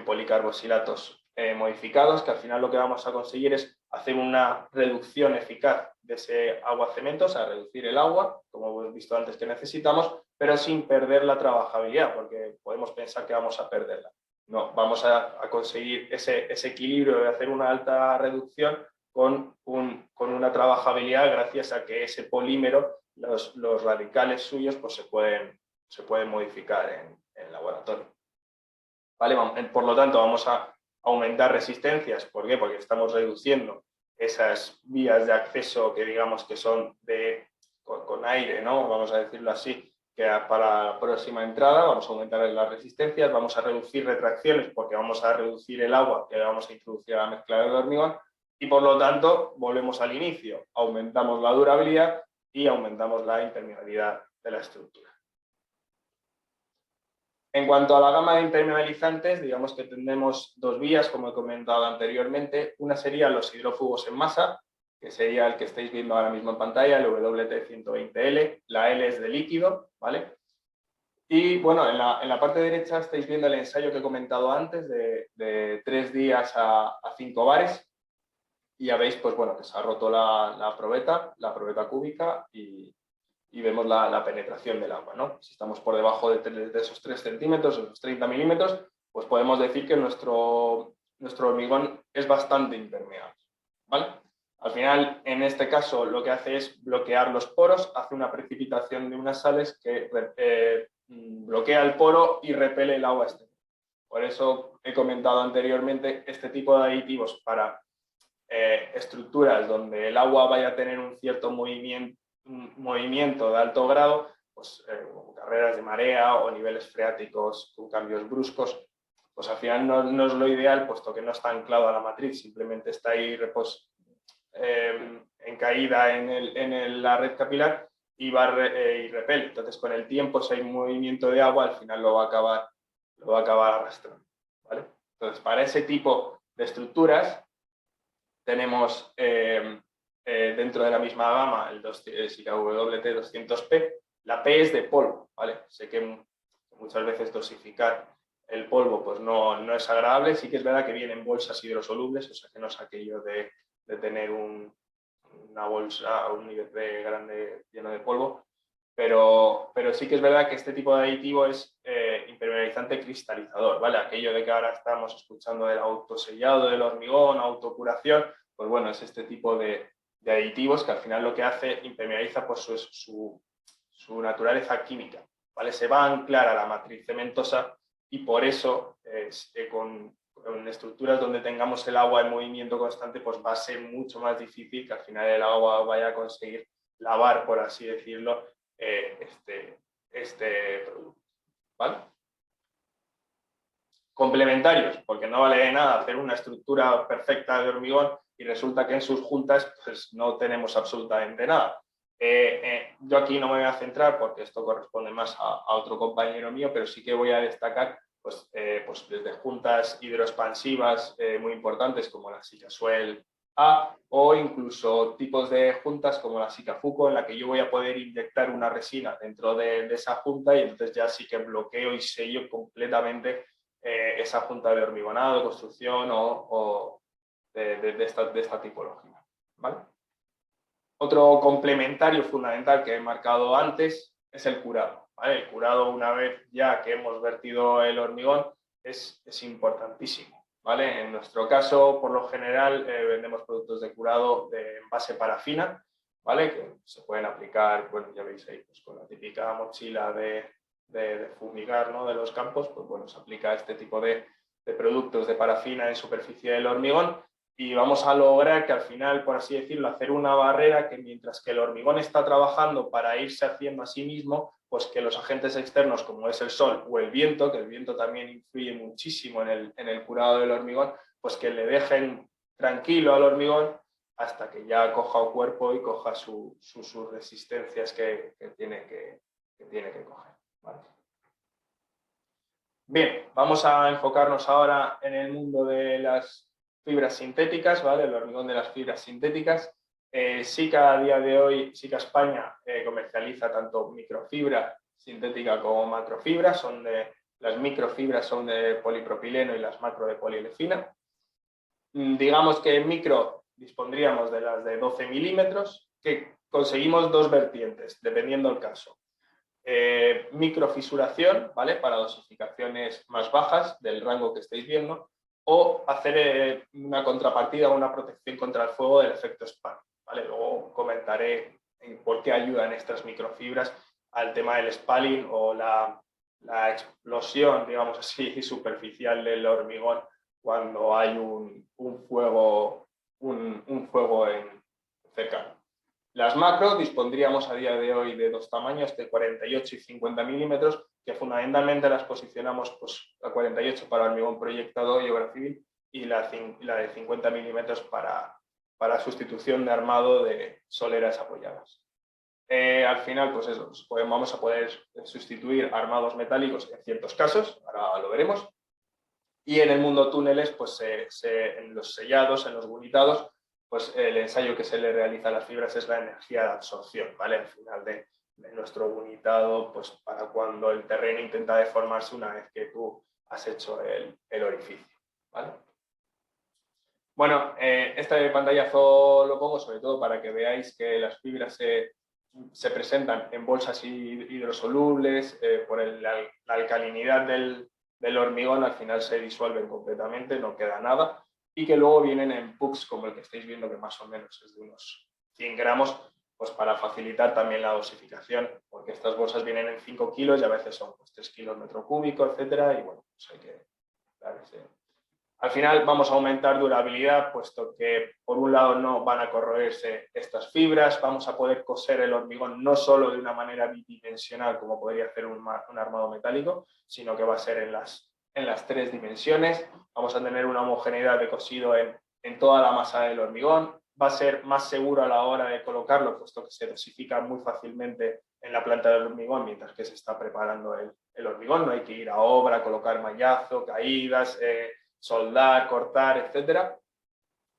policarbosilatos modificados, que al final lo que vamos a conseguir es hacer una reducción eficaz de ese agua-cemento, o sea, reducir el agua, como hemos visto antes que necesitamos, pero sin perder la trabajabilidad, porque podemos pensar que vamos a perderla. No, vamos a conseguir ese equilibrio de hacer una alta reducción con una trabajabilidad gracias a que ese polímero, los radicales suyos, pues se pueden modificar en laboratorio. ¿Vale? Por lo tanto, vamos a aumentar resistencias. ¿Por qué? Porque estamos reduciendo esas vías de acceso que digamos que son con aire, ¿no? Vamos a decirlo así, que para la próxima entrada vamos a aumentar las resistencias, vamos a reducir retracciones porque vamos a reducir el agua que vamos a introducir a la mezcla del hormigón y por lo tanto volvemos al inicio, aumentamos la durabilidad y aumentamos la impermeabilidad de la estructura. En cuanto a la gama de impermeabilizantes, digamos que tendremos dos vías, como he comentado anteriormente. Una sería los hidrófugos en masa, que sería el que estáis viendo ahora mismo en pantalla, el WT120L. La L es de líquido, ¿vale? Y bueno, en la parte derecha estáis viendo el ensayo que he comentado antes de 3 días a 5 bares. Y ya veis, pues bueno, que se ha roto la probeta cúbica y vemos la penetración del agua, ¿no? Si estamos por debajo de esos 3 centímetros, esos 30 milímetros, pues podemos decir que nuestro hormigón es bastante impermeable, ¿vale? Al final, en este caso, lo que hace es bloquear los poros, hace una precipitación de unas sales que bloquea el poro y repele el agua exterior. Por eso he comentado anteriormente este tipo de aditivos para estructuras donde el agua vaya a tener un cierto movimiento de alto grado, pues como carreras de marea o niveles freáticos con cambios bruscos, pues al final no es lo ideal, puesto que no está anclado a la matriz, simplemente está ahí en caída en la red capilar y y repele. Entonces, con el tiempo, si hay movimiento de agua, al final lo va a acabar arrastrando, ¿vale? Entonces, para ese tipo de estructuras tenemos dentro de la misma gama el WT200P. La P es de polvo, ¿vale? Sé que muchas veces dosificar el polvo pues no es agradable. Sí que es verdad que vienen bolsas hidrosolubles, o sea que no es aquello de tener una bolsa, un nivel grande lleno de polvo, pero sí que es verdad que este tipo de aditivo es impermeabilizante cristalizador, ¿vale? Aquello de que ahora estamos escuchando del autosellado del hormigón, autocuración, pues bueno, es este tipo de aditivos que al final lo que hace impermeabiliza pues su naturaleza química, ¿vale? Se va a anclar a la matriz cementosa y por eso con estructuras donde tengamos el agua en movimiento constante, pues va a ser mucho más difícil que al final el agua vaya a conseguir lavar, por así decirlo, este producto, ¿vale? Complementarios, porque no vale de nada hacer una estructura perfecta de hormigón y resulta que en sus juntas pues, no tenemos absolutamente nada. Yo aquí no me voy a centrar porque esto corresponde más a otro compañero mío, pero sí que voy a destacar pues desde juntas hidroexpansivas muy importantes como la Sikasuel o incluso tipos de juntas como la Shikafuku, en la que yo voy a poder inyectar una resina dentro de esa junta y entonces ya sí que bloqueo y sello completamente esa junta de hormigonado, de construcción o de esta tipología, ¿vale? Otro complementario fundamental que he marcado antes es el curado, ¿vale? El curado, una vez ya que hemos vertido el hormigón, es importantísimo, ¿vale? En nuestro caso, por lo general, vendemos productos de curado en base parafina, ¿vale? Que se pueden aplicar, bueno, ya veis ahí, pues con la típica mochila de fumigar, ¿no? De los campos, pues bueno, se aplica este tipo de productos de parafina en superficie del hormigón y vamos a lograr que al final, por así decirlo, hacer una barrera que mientras que el hormigón está trabajando para irse haciendo a sí mismo, pues que los agentes externos como es el sol o el viento, que el viento también influye muchísimo en el curado del hormigón, pues que le dejen tranquilo al hormigón hasta que ya coja el cuerpo y coja sus resistencias que tiene que coger, ¿vale? Bien, vamos a enfocarnos ahora en el mundo de las fibras sintéticas, ¿vale? El hormigón de las fibras sintéticas. SICA a día de hoy, SICA España comercializa tanto microfibra sintética como macrofibra, las microfibras son de polipropileno y las macro de poliolefina. Digamos que en micro dispondríamos de las de 12 milímetros, que conseguimos dos vertientes, dependiendo del caso. Microfisuración, ¿vale? Para dosificaciones más bajas del rango que estáis viendo, o hacer una contrapartida o una protección contra el fuego del efecto spam, ¿vale? Luego comentaré por qué ayudan estas microfibras al tema del spalling o la explosión, digamos así, superficial del hormigón cuando hay un fuego cercano. Las macro dispondríamos a día de hoy de dos tamaños, de 48 y 50 milímetros, que fundamentalmente las posicionamos pues, a 48 para hormigón proyectado y obra civil y la de 50 milímetros para sustitución de armado de soleras apoyadas. Al final, pues eso, pues vamos a poder sustituir armados metálicos en ciertos casos, ahora lo veremos. Y en el mundo túneles, pues en los sellados, en los gunitados, pues el ensayo que se le realiza a las fibras es la energía de absorción, ¿vale? Al final de nuestro gunitado, pues para cuando el terreno intenta deformarse una vez que tú has hecho el orificio, ¿vale? Bueno, este pantallazo lo pongo sobre todo para que veáis que las fibras se presentan en bolsas hidrosolubles, por la alcalinidad del hormigón al final se disuelven completamente, no queda nada, y que luego vienen en pucks como el que estáis viendo, que más o menos es de unos 100 gramos, pues para facilitar también la dosificación, porque estas bolsas vienen en 5 kilos y a veces son pues, 3 kilos metro cúbico, etcétera, y bueno, pues hay que dar ese... Al final vamos a aumentar durabilidad, puesto que por un lado no van a corroerse estas fibras, vamos a poder coser el hormigón no solo de una manera bidimensional como podría hacer un armado metálico, sino que va a ser en las tres dimensiones. Vamos a tener una homogeneidad de cosido en toda la masa del hormigón. Va a ser más seguro a la hora de colocarlo, puesto que se dosifica muy fácilmente en la planta del hormigón mientras que se está preparando el hormigón. No hay que ir a obra, colocar mallazo, caídas, soldar, cortar, etcétera,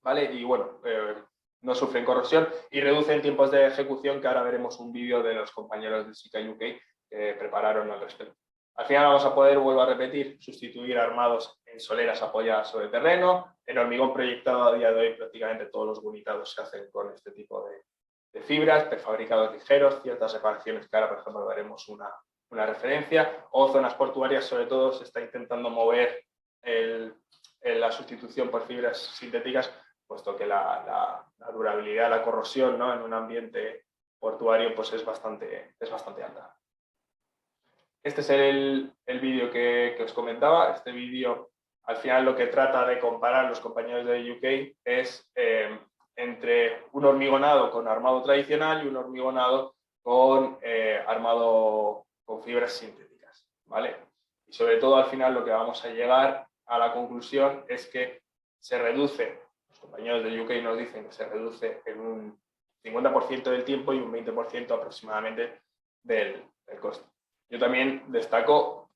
¿vale? Y bueno, no sufren corrosión y reducen tiempos de ejecución, que ahora veremos un vídeo de los compañeros de SICA UK que prepararon al respecto. Al final vamos a poder, vuelvo a repetir, sustituir armados en soleras apoyadas sobre terreno. En hormigón proyectado a día de hoy prácticamente todos los gunitados se hacen con este tipo de fibras, prefabricados ligeros, ciertas reparaciones que ahora, por ejemplo, veremos una referencia, o zonas portuarias sobre todo se está intentando mover la sustitución por fibras sintéticas, puesto que la durabilidad, la corrosión, ¿no? En un ambiente portuario pues es bastante alta. Este es el vídeo que os comentaba. Este vídeo al final lo que trata de comparar los compañeros de UK es entre un hormigonado con armado tradicional y un hormigonado con armado con fibras sintéticas, ¿vale? Y sobre todo al final lo que vamos a llegar a la conclusión es que se reduce, los compañeros de UK nos dicen que se reduce en un 50% del tiempo y un 20% aproximadamente del coste. Yo también destaco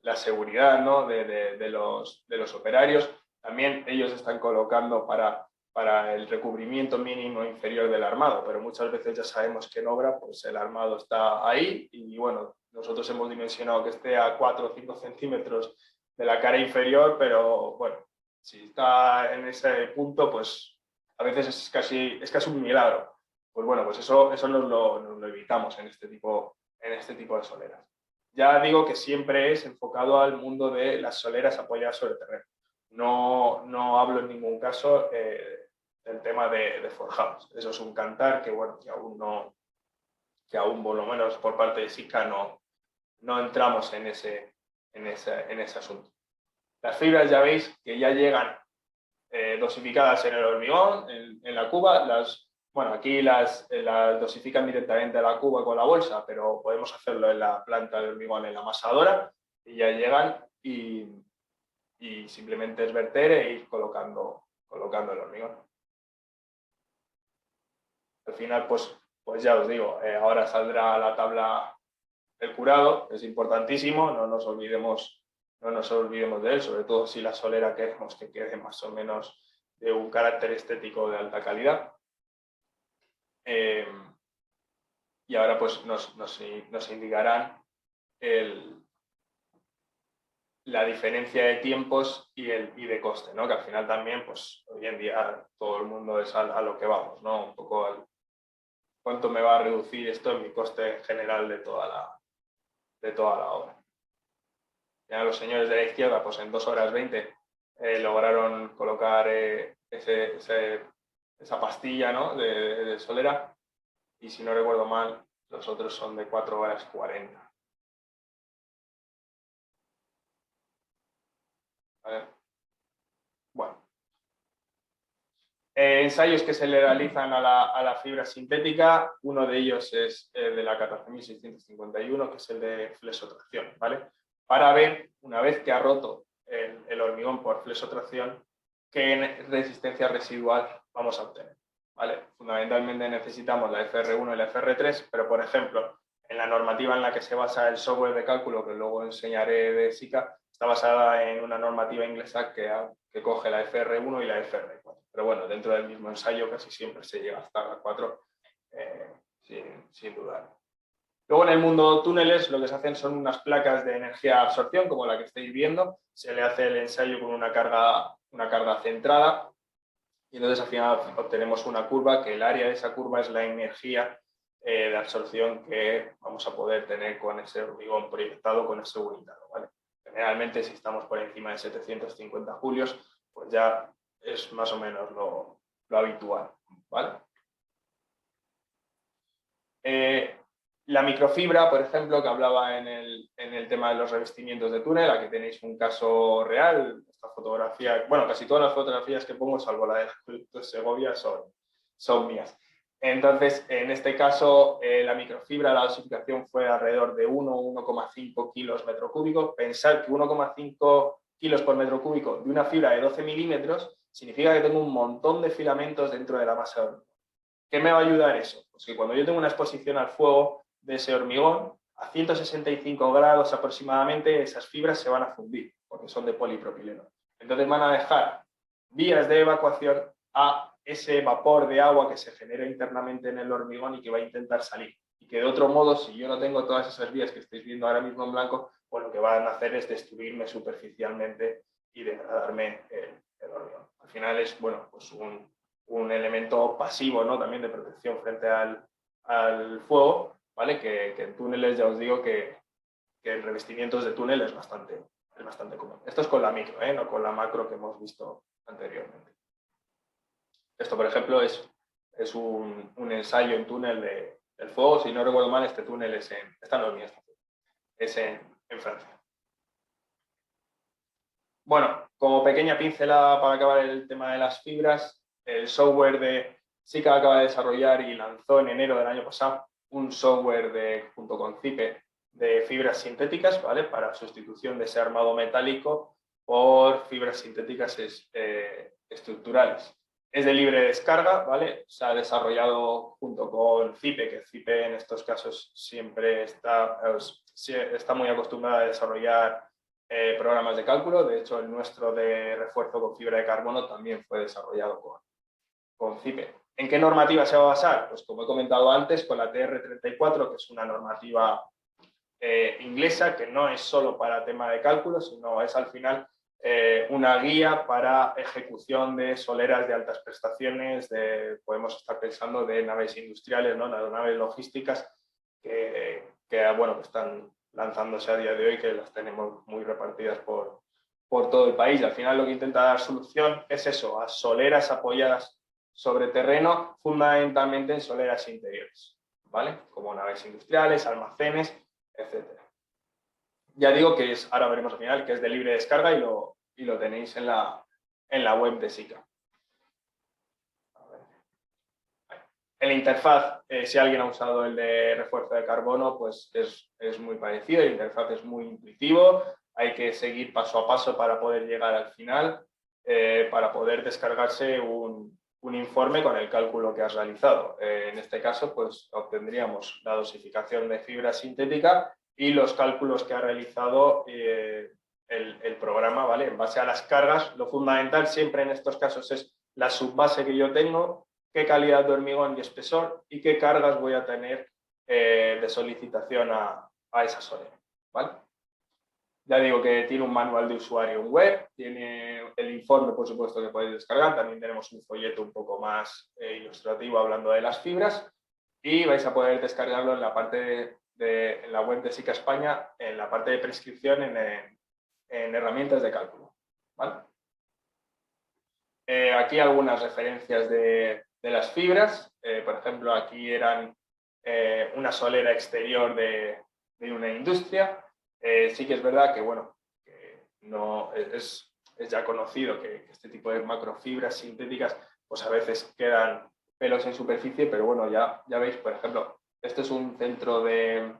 la seguridad, ¿no? de los operarios. También ellos están colocando para para el recubrimiento mínimo inferior del armado, pero muchas veces ya sabemos que en obra pues el armado está ahí y bueno, nosotros hemos dimensionado que esté a 4 o 5 centímetros de la cara inferior, pero bueno, si está en ese punto, pues a veces es casi un milagro. Pues bueno, pues eso nos lo evitamos en este tipo de soleras. Ya digo que siempre es enfocado al mundo de las soleras apoyadas sobre terreno. No hablo en ningún caso del tema de forjados. Eso es un cantar que, bueno, que aún por lo menos por parte de SICA no entramos en ese asunto. Las fibras ya veis que ya llegan dosificadas en el hormigón, en la cuba. Aquí las dosifican directamente a la cuba con la bolsa, pero podemos hacerlo en la planta de hormigón, en la amasadora, y ya llegan y simplemente es verter e ir colocando el hormigón. Al final, pues ya os digo, ahora saldrá la tabla del curado, es importantísimo, no nos olvidemos de él, sobre todo si la solera queremos que quede más o menos de un carácter estético de alta calidad. Y ahora pues nos indicarán la diferencia de tiempos y de coste, ¿no? Que al final también, pues hoy en día todo el mundo es a lo que vamos, ¿no? Un poco cuánto me va a reducir esto en mi coste general de toda la obra. Ya los señores de la izquierda, pues en 2 horas 20 lograron colocar esa pastilla, ¿no? de solera, y si no recuerdo mal, los otros son de 4 horas 40. ¿Vale? Bueno. Ensayos que se le realizan a la fibra sintética, uno de ellos es el de la 14.651, que es el de flexotracción, ¿vale? Para ver, una vez que ha roto el hormigón por flexotracción, qué resistencia residual vamos a obtener, ¿vale? Fundamentalmente necesitamos la FR1 y la FR3, pero por ejemplo, en la normativa en la que se basa el software de cálculo, que luego enseñaré de SICA, está basada en una normativa inglesa que coge la FR1 y la FR4. Pero bueno, dentro del mismo ensayo casi siempre se llega hasta la 4, sin dudar. Luego en el mundo túneles lo que se hacen son unas placas de energía de absorción, como la que estáis viendo. Se le hace el ensayo con una carga centrada y entonces al final obtenemos una curva, que el área de esa curva es la energía de absorción que vamos a poder tener con ese hormigón proyectado, con ese unitado, ¿vale? Generalmente, si estamos por encima de 750 julios, pues ya es más o menos lo habitual, ¿vale? La microfibra, por ejemplo, que hablaba en el tema de los revestimientos de túnel, aquí tenéis un caso real. Esta fotografía, bueno, casi todas las fotografías que pongo, salvo la del acueducto de Segovia, son mías. Entonces, en este caso, la microfibra, la dosificación fue alrededor de 1,5 kilos metro cúbico. Pensar que 1,5 kilos por metro cúbico de una fibra de 12 milímetros significa que tengo un montón de filamentos dentro de la masa de hormigón. ¿Qué me va a ayudar eso? Pues que cuando yo tengo una exposición al fuego de ese hormigón, a 165 grados aproximadamente, esas fibras se van a fundir, porque son de polipropileno. Entonces van a dejar vías de evacuación a ese vapor de agua que se genera internamente en el hormigón y que va a intentar salir. Y que de otro modo, si yo no tengo todas esas vías que estáis viendo ahora mismo en blanco, pues lo que van a hacer es destruirme superficialmente y degradarme el hormigón. Al final es, bueno, pues un elemento pasivo, ¿no? También de protección frente al fuego, ¿vale? Que en túneles ya os digo que en revestimientos de túnel es bastante común. Esto es con la micro, no con la macro que hemos visto anteriormente. Esto, por ejemplo, es un ensayo en túnel del fuego. Si no recuerdo mal, este túnel es en Francia. Bueno, como pequeña pincelada para acabar el tema de las fibras, el software de SICA acaba de desarrollar y lanzó en enero del año pasado un software junto con CIPE de fibras sintéticas, ¿vale? Para sustitución de ese armado metálico por fibras sintéticas estructurales. Es de libre descarga, ¿vale? Se ha desarrollado junto con CIPE, que CIPE en estos casos siempre está muy acostumbrada a desarrollar programas de cálculo. De hecho, el nuestro de refuerzo con fibra de carbono también fue desarrollado CIPE. ¿En qué normativa se va a basar? Pues como he comentado antes, con la TR34, que es una normativa inglesa, que no es solo para tema de cálculo, sino es al final una guía para ejecución de soleras de altas prestaciones, podemos estar pensando de naves industriales, ¿no? Naves logísticas que bueno, que están lanzándose a día de hoy, que las tenemos muy repartidas por todo el país. Al final lo que intenta dar solución es eso, a soleras apoyadas sobre terreno, fundamentalmente en soleras interiores, ¿vale? Como naves industriales, almacenes, etcétera. Ya digo que es, ahora veremos al final, que es de libre descarga y lo tenéis en la web de SICA. El interfaz, si alguien ha usado el de refuerzo de carbono, pues es muy parecido, el interfaz es muy intuitivo, hay que seguir paso a paso para poder llegar al final, para poder descargarse un informe con el cálculo que has realizado. En este caso, pues obtendríamos la dosificación de fibra sintética y los cálculos que ha realizado el programa, ¿vale? En base a las cargas, lo fundamental siempre en estos casos es la subbase que yo tengo, qué calidad de hormigón y espesor y qué cargas voy a tener de solicitación a esa solera, ¿vale? Ya digo que tiene un manual de usuario en web, tiene el informe, por supuesto, que podéis descargar, también tenemos un folleto un poco más ilustrativo hablando de las fibras y vais a poder descargarlo en la parte en la web de SICA España, en la parte de prescripción en herramientas de cálculo, ¿vale? Aquí algunas referencias de las fibras, por ejemplo, aquí eran una solera exterior de una industria. Sí que es verdad que, bueno, que no es ya conocido que este tipo de macrofibras sintéticas pues a veces quedan pelos en superficie, pero bueno, ya veis, por ejemplo, este es un centro de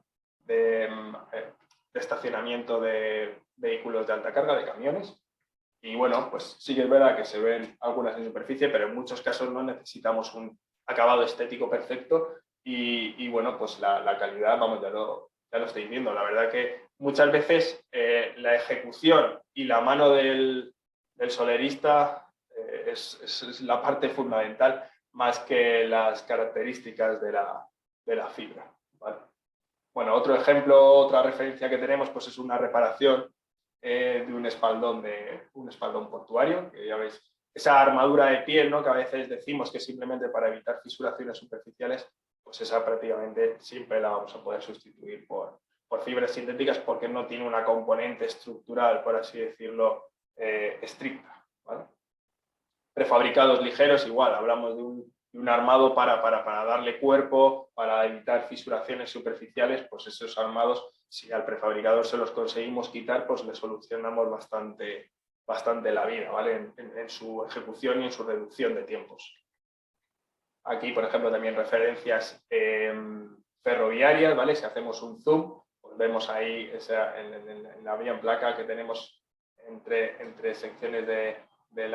estacionamiento de vehículos de alta carga, de camiones. Y bueno, pues sí que es verdad que se ven algunas en superficie, pero en muchos casos no necesitamos un acabado estético perfecto y bueno, pues la calidad, vamos, ya lo estáis viendo. La verdad que muchas veces la ejecución y la mano del solerista es la parte fundamental más que las características de la fibra, ¿vale? Bueno, otro ejemplo, otra referencia que tenemos pues es una reparación de un espaldón portuario, que ya veis, esa armadura de piel, ¿no? Que a veces decimos que simplemente para evitar fisuraciones superficiales, pues esa prácticamente siempre la vamos a poder sustituir por fibras sintéticas porque no tiene una componente estructural, por así decirlo, estricta, ¿vale? Prefabricados ligeros, igual, hablamos de un armado para darle cuerpo, para evitar fisuraciones superficiales, pues esos armados, si al prefabricador se los conseguimos quitar, pues le solucionamos bastante la vida, ¿vale? En su ejecución y en su reducción de tiempos. Aquí, por ejemplo, también referencias ferroviarias, ¿vale? Si hacemos un zoom, pues vemos ahí en la vía en placa que tenemos entre secciones de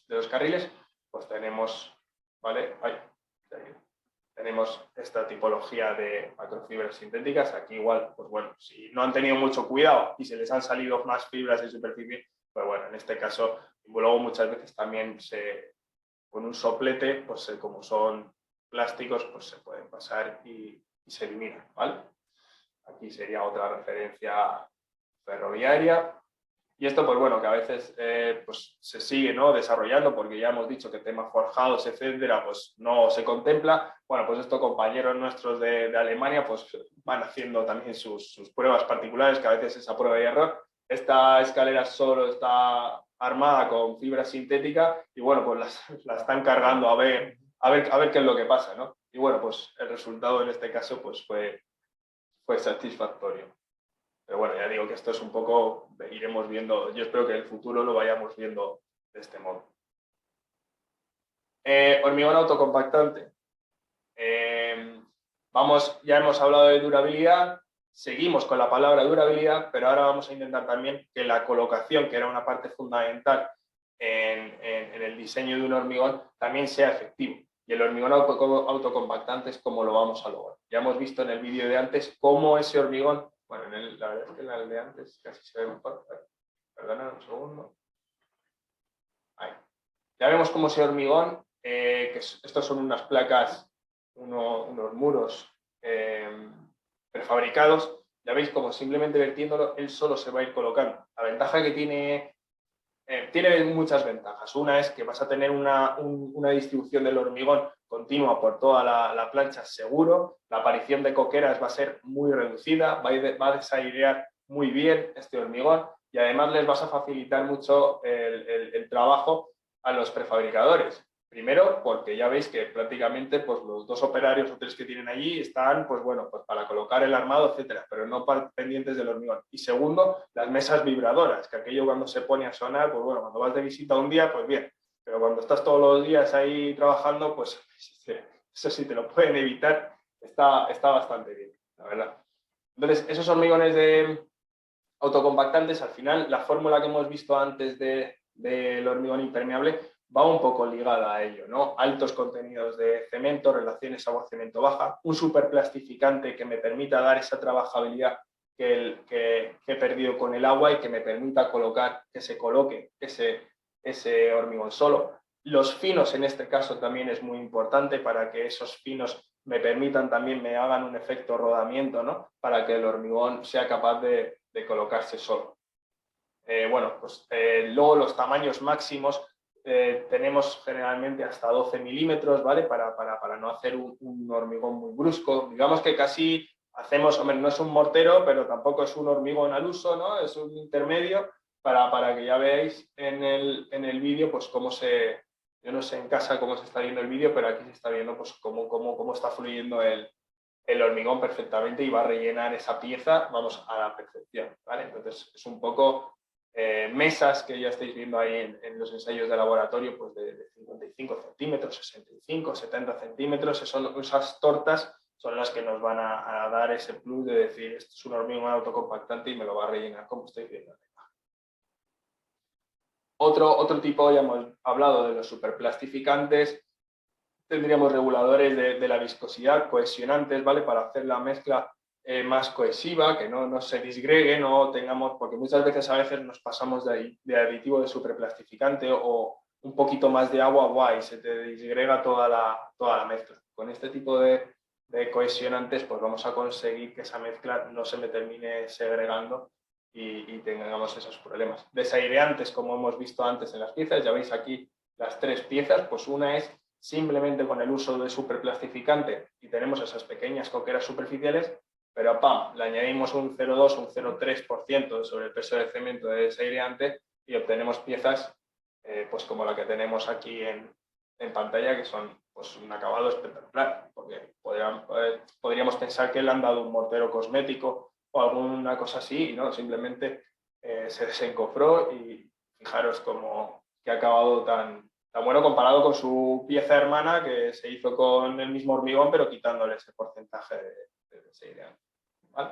los carriles, pues tenemos, ¿vale? Tenemos esta tipología de macrofibras sintéticas. Aquí igual, pues bueno, si no han tenido mucho cuidado y se les han salido más fibras de superficie, pues bueno, en este caso, luego muchas veces también con un soplete, pues como son plásticos, pues se pueden pasar y se eliminan, ¿vale? Aquí sería otra referencia ferroviaria. Y esto, pues bueno, que a veces pues se sigue, ¿no?, desarrollando, porque ya hemos dicho que temas forjados, etcétera, pues no se contempla. Bueno, pues estos compañeros nuestros de Alemania pues van haciendo también sus pruebas particulares, que a veces es a prueba y error. Esta escalera solo está armada con fibra sintética y bueno, pues la están cargando a ver qué es lo que pasa, ¿no? Y bueno, pues el resultado en este caso pues fue satisfactorio. Pero bueno, ya digo que esto es un poco, iremos viendo, yo espero que en el futuro lo vayamos viendo de este modo. Hormigón autocompactante. Ya hemos hablado de durabilidad, seguimos con la palabra durabilidad, pero ahora vamos a intentar también que la colocación, que era una parte fundamental en el diseño de un hormigón, también sea efectivo. Y el hormigón autocompactante es como lo vamos a lograr. Ya hemos visto en el vídeo de antes cómo ese hormigón, bueno, la verdad es que en el de antes casi se ve mejor. Perdonad un segundo. Ahí. Ya vemos cómo ese hormigón estos son unas placas, unos muros prefabricados. Ya veis como simplemente vertiéndolo, él solo se va a ir colocando. La ventaja que tiene muchas ventajas. Una es que vas a tener una distribución del hormigón continua por toda la plancha seguro. La aparición de coqueras va a ser muy reducida, va a desairear muy bien este hormigón y además les vas a facilitar mucho el trabajo a los prefabricadores. Primero, porque ya veis que prácticamente pues, los 2 operarios o 3 que tienen allí están pues, bueno, pues, para colocar el armado, etcétera, pero no pendientes del hormigón. Y segundo, las mesas vibradoras, que aquello cuando se pone a sonar, pues bueno, cuando vas de visita un día, pues bien, pero cuando estás todos los días ahí trabajando, pues eso sí te lo pueden evitar, está bastante bien, la verdad. Entonces, esos hormigones autocompactantes, al final, la fórmula que hemos visto antes del hormigón impermeable va un poco ligada a ello, ¿no? Altos contenidos de cemento, relaciones sabor-cemento baja, un superplastificante que me permita dar esa trabajabilidad que he perdido con el agua y que me permita que se coloque ese hormigón solo. Los finos en este caso también es muy importante para que esos finos me permitan también, me hagan un efecto rodamiento, ¿no? Para que el hormigón sea capaz de colocarse solo. Bueno, pues luego los tamaños máximos tenemos generalmente hasta 12 milímetros, ¿vale? Para no hacer un hormigón muy brusco. Digamos que casi hacemos, hombre, no es un mortero, pero tampoco es un hormigón al uso, ¿no? Es un intermedio para que ya veáis en el vídeo, pues cómo yo no sé en casa cómo se está viendo el vídeo, pero aquí se está viendo pues cómo está fluyendo el hormigón perfectamente y va a rellenar esa pieza, vamos, a la perfección, ¿vale? Entonces es un poco mesas que ya estáis viendo ahí en los ensayos de laboratorio, pues de 55 centímetros, 65, 70 centímetros, esas tortas son las que nos van a dar ese plus de decir, esto es un hormigón autocompactante y me lo va a rellenar como estáis viendo. Otro tipo, ya hemos hablado de los superplastificantes, tendríamos reguladores de la viscosidad, cohesionantes, ¿vale? Para hacer la mezcla más cohesiva, que no se disgregue, no tengamos, porque muchas veces nos pasamos de aditivo de superplastificante o un poquito más de agua, y se te disgrega toda la mezcla. Con este tipo de cohesionantes, pues vamos a conseguir que esa mezcla no se me termine segregando y tengamos esos problemas. Desaireantes, como hemos visto antes en las piezas, ya veis aquí las 3 piezas, pues una es simplemente con el uso de superplastificante y tenemos esas pequeñas coqueras superficiales, pero ¡pam!, le añadimos un 0,2 o un 0,3% sobre el peso de cemento de desaireante y obtenemos piezas pues como la que tenemos aquí en pantalla, que son pues, un acabado espectacular, porque podríamos pensar que le han dado un mortero cosmético o alguna cosa así, y no, simplemente se desencofró y fijaros que ha acabado tan bueno comparado con su pieza hermana que se hizo con el mismo hormigón, pero quitándole ese porcentaje de desaireante, ¿vale?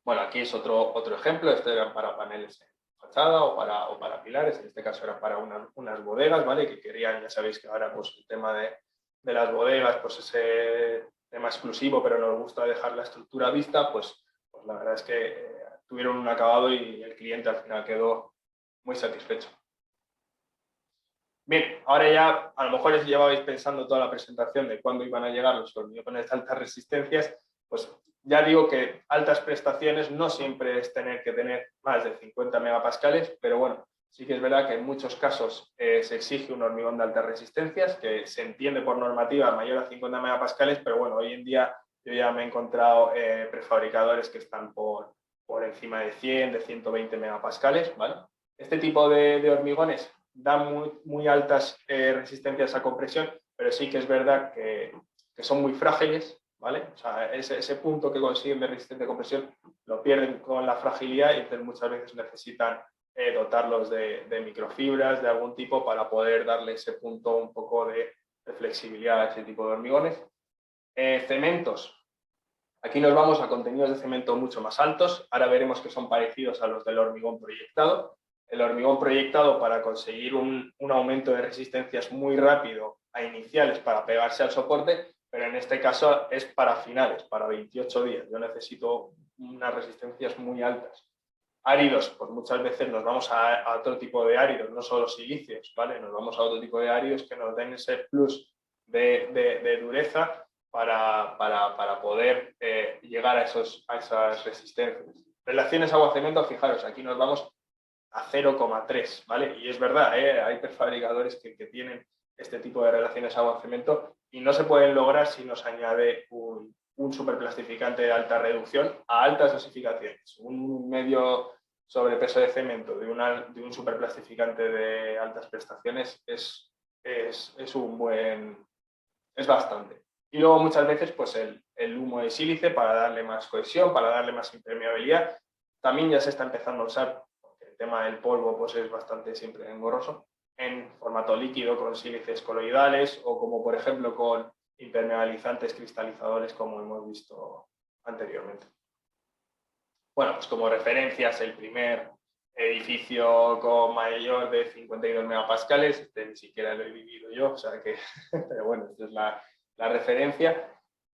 Bueno, aquí es otro ejemplo. Este era para paneles en fachada o para pilares. En este caso era para unas bodegas, ¿vale? Que querían, ya sabéis que ahora pues el tema de las bodegas, pues ese tema exclusivo, pero nos gusta dejar la estructura vista, pues la verdad es que tuvieron un acabado y el cliente al final quedó muy satisfecho. Bien, ahora ya a lo mejor os llevabais pensando toda la presentación de cuándo iban a llegar los hormigones de altas resistencias, pues ya digo que altas prestaciones no siempre es tener que tener más de 50 megapascales, pero bueno, sí que es verdad que en muchos casos se exige un hormigón de altas resistencias, que se entiende por normativa mayor a 50 megapascales, pero bueno, hoy en día yo ya me he encontrado prefabricadores que están por encima de 100, de 120 megapascales, ¿vale? Este tipo de hormigones dan muy altas resistencias a compresión, pero sí que es verdad que son muy frágiles, ¿vale? O sea, ese punto que consiguen de resistencia a compresión lo pierden con la fragilidad y entonces muchas veces necesitan dotarlos de microfibras de algún tipo para poder darle ese punto un poco de flexibilidad a ese tipo de hormigones. Cementos. Aquí nos vamos a contenidos de cemento mucho más altos. Ahora veremos que son parecidos a los del hormigón proyectado. El hormigón proyectado, para conseguir un aumento de resistencias muy rápido a iniciales para pegarse al soporte, pero en este caso es para finales, para 28 días. Yo necesito unas resistencias muy altas. Áridos, pues muchas veces nos vamos a otro tipo de áridos, no solo silíceos, ¿vale? Nos vamos a otro tipo de áridos que nos den ese plus de dureza para poder llegar a esas resistencias. Relaciones agua-cemento, fijaros, aquí nos vamos a 0,3, ¿vale? Y es verdad, hay prefabricadores que tienen este tipo de relaciones agua-cemento y no se pueden lograr si nos añade un superplastificante de alta reducción a altas dosificaciones. Un medio sobrepeso de cemento de un superplastificante de altas prestaciones es bastante. Y luego muchas veces pues el humo de sílice para darle más cohesión, para darle más impermeabilidad. También ya se está empezando a usar, porque el tema del polvo pues es bastante siempre engorroso, en formato líquido con sílices coloidales o como por ejemplo con impermeabilizantes cristalizadores como hemos visto anteriormente. Bueno, pues como referencias, el primer edificio con mayor de 52 megapascales, este ni siquiera lo he vivido yo, o sea que, pero bueno, esta es la referencia.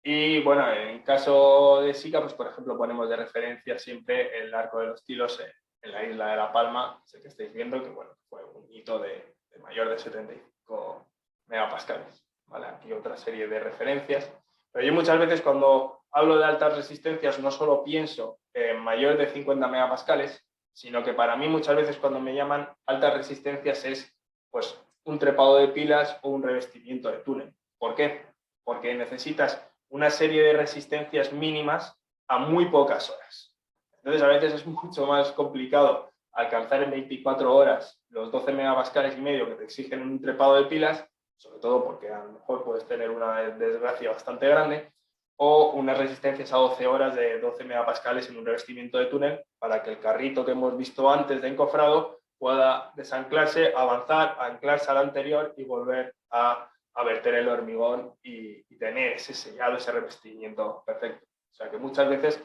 Y bueno, en caso de Sica, pues por ejemplo ponemos de referencia siempre el Arco de los Tilos en la isla de La Palma, ese que estáis viendo, que bueno, fue un hito de mayor de 75 megapascales. ¿Vale? Aquí otra serie de referencias. Pero yo muchas veces cuando hablo de altas resistencias no solo pienso en mayor de 50 megapascales, sino que para mí muchas veces cuando me llaman altas resistencias es pues un trepado de pilas o un revestimiento de túnel. ¿Por qué? Porque necesitas una serie de resistencias mínimas a muy pocas horas. Entonces a veces es mucho más complicado alcanzar en 24 horas los 12 megapascales y medio que te exigen un trepado de pilas, sobre todo porque a lo mejor puedes tener una desgracia bastante grande, o unas resistencias a 12 horas de 12 megapascales en un revestimiento de túnel para que el carrito que hemos visto antes de encofrado pueda desanclarse, avanzar, anclarse al anterior y volver a verter el hormigón y tener ese sellado, ese revestimiento perfecto. O sea que muchas veces,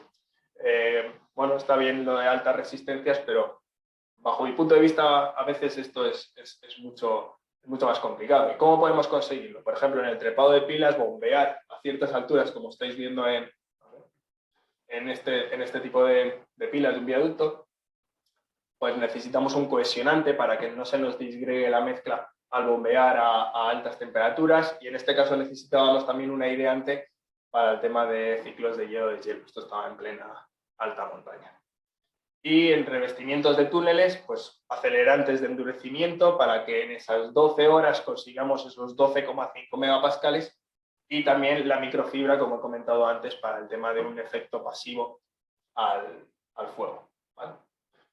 bueno, está bien lo de altas resistencias, pero bajo mi punto de vista a veces esto es mucho más complicado. ¿Y cómo podemos conseguirlo? Por ejemplo, en el trepado de pilas, bombear a ciertas alturas, como estáis viendo en este tipo de pilas de un viaducto, pues necesitamos un cohesionante para que no se nos disgregue la mezcla al bombear a altas temperaturas, y en este caso necesitábamos también un aireante para el tema de ciclos de hielo. Esto estaba en plena alta montaña. Y en revestimientos de túneles, pues acelerantes de endurecimiento para que en esas 12 horas consigamos esos 12,5 megapascales, y también la microfibra, como he comentado antes, para el tema de un efecto pasivo al fuego. ¿Vale?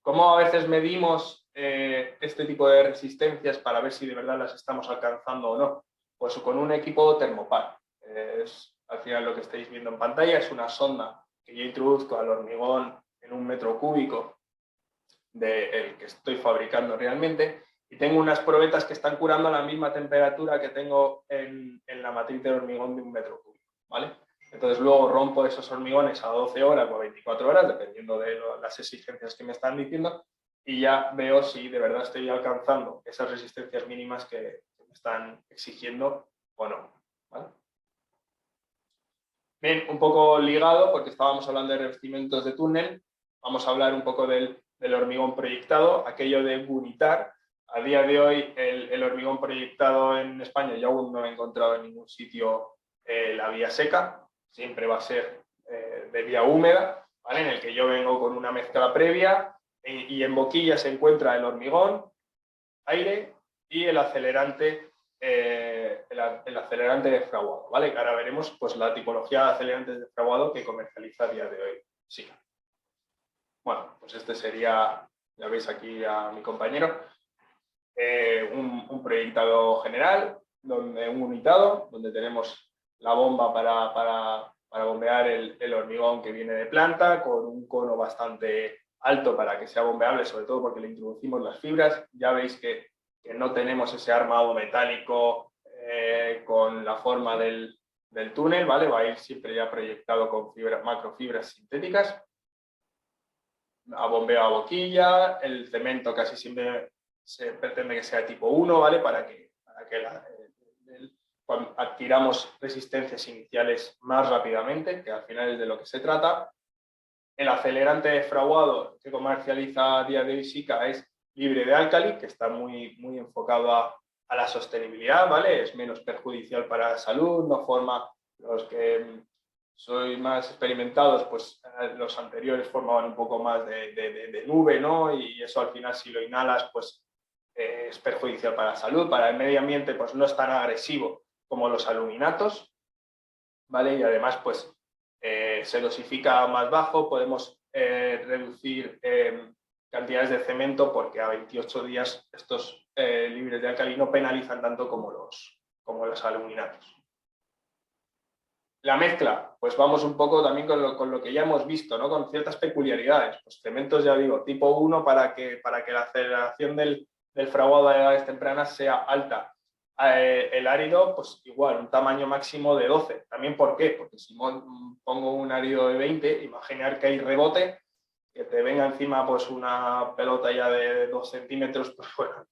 ¿Cómo a veces medimos este tipo de resistencias para ver si de verdad las estamos alcanzando o no? Pues con un equipo termopar. Al final lo que estáis viendo en pantalla es una sonda que yo introduzco al hormigón en 1 metro cúbico del que estoy fabricando realmente, y tengo unas probetas que están curando a la misma temperatura que tengo en la matriz del hormigón de 1 metro cúbico. ¿Vale? Entonces luego rompo esos hormigones a 12 horas o a 24 horas, dependiendo de las exigencias que me están diciendo, y ya veo si de verdad estoy alcanzando esas resistencias mínimas que me están exigiendo o no. ¿Vale? Bien, un poco ligado, porque estábamos hablando de revestimientos de túnel, vamos a hablar un poco del hormigón proyectado, aquello de bunitar. A día de hoy el hormigón proyectado en España yo aún no he encontrado en ningún sitio la vía seca, siempre va a ser de vía húmeda, ¿vale? En el que yo vengo con una mezcla previa y en boquilla se encuentra el hormigón, aire y el acelerante de fraguado, ¿vale? Que ahora veremos pues, la tipología de acelerantes de fraguado que comercializa a día de hoy. Sí. Bueno, pues este sería, ya veis aquí a mi compañero, un proyectado general, un unitado, donde tenemos la bomba para bombear el hormigón que viene de planta, con un cono bastante alto para que sea bombeable, sobre todo porque le introducimos las fibras. Ya veis que no tenemos ese armado metálico con la forma del túnel, ¿vale? Va a ir siempre ya proyectado con macrofibras sintéticas. A bombeo a boquilla, el cemento casi siempre se pretende que sea tipo 1, ¿vale? Para que cuando adquiramos resistencias iniciales más rápidamente, que al final es de lo que se trata. El acelerante fraguado que comercializa a día de hoy Sika es libre de álcali, que está muy enfocado a la sostenibilidad, ¿vale? Es menos perjudicial para la salud, no forma los que sois más experimentados, pues los anteriores formaban un poco más de nube, ¿no? Y eso al final si lo inhalas, pues es perjudicial para la salud, para el medio ambiente, pues no es tan agresivo como los aluminatos, ¿vale? Y además, pues se dosifica más bajo, podemos reducir cantidades de cemento porque a 28 días estos libres de álcali no penalizan tanto como los aluminatos. La mezcla, pues vamos un poco también con lo que ya hemos visto, ¿no? Con ciertas peculiaridades. Pues cementos, ya digo, tipo 1 para que la aceleración del fraguado a edades tempranas sea alta. El árido, pues igual, un tamaño máximo de 12. ¿También por qué? Porque si pongo un árido de 20, imaginar que hay rebote, que te venga encima pues una pelota ya de 2 centímetros, pues bueno,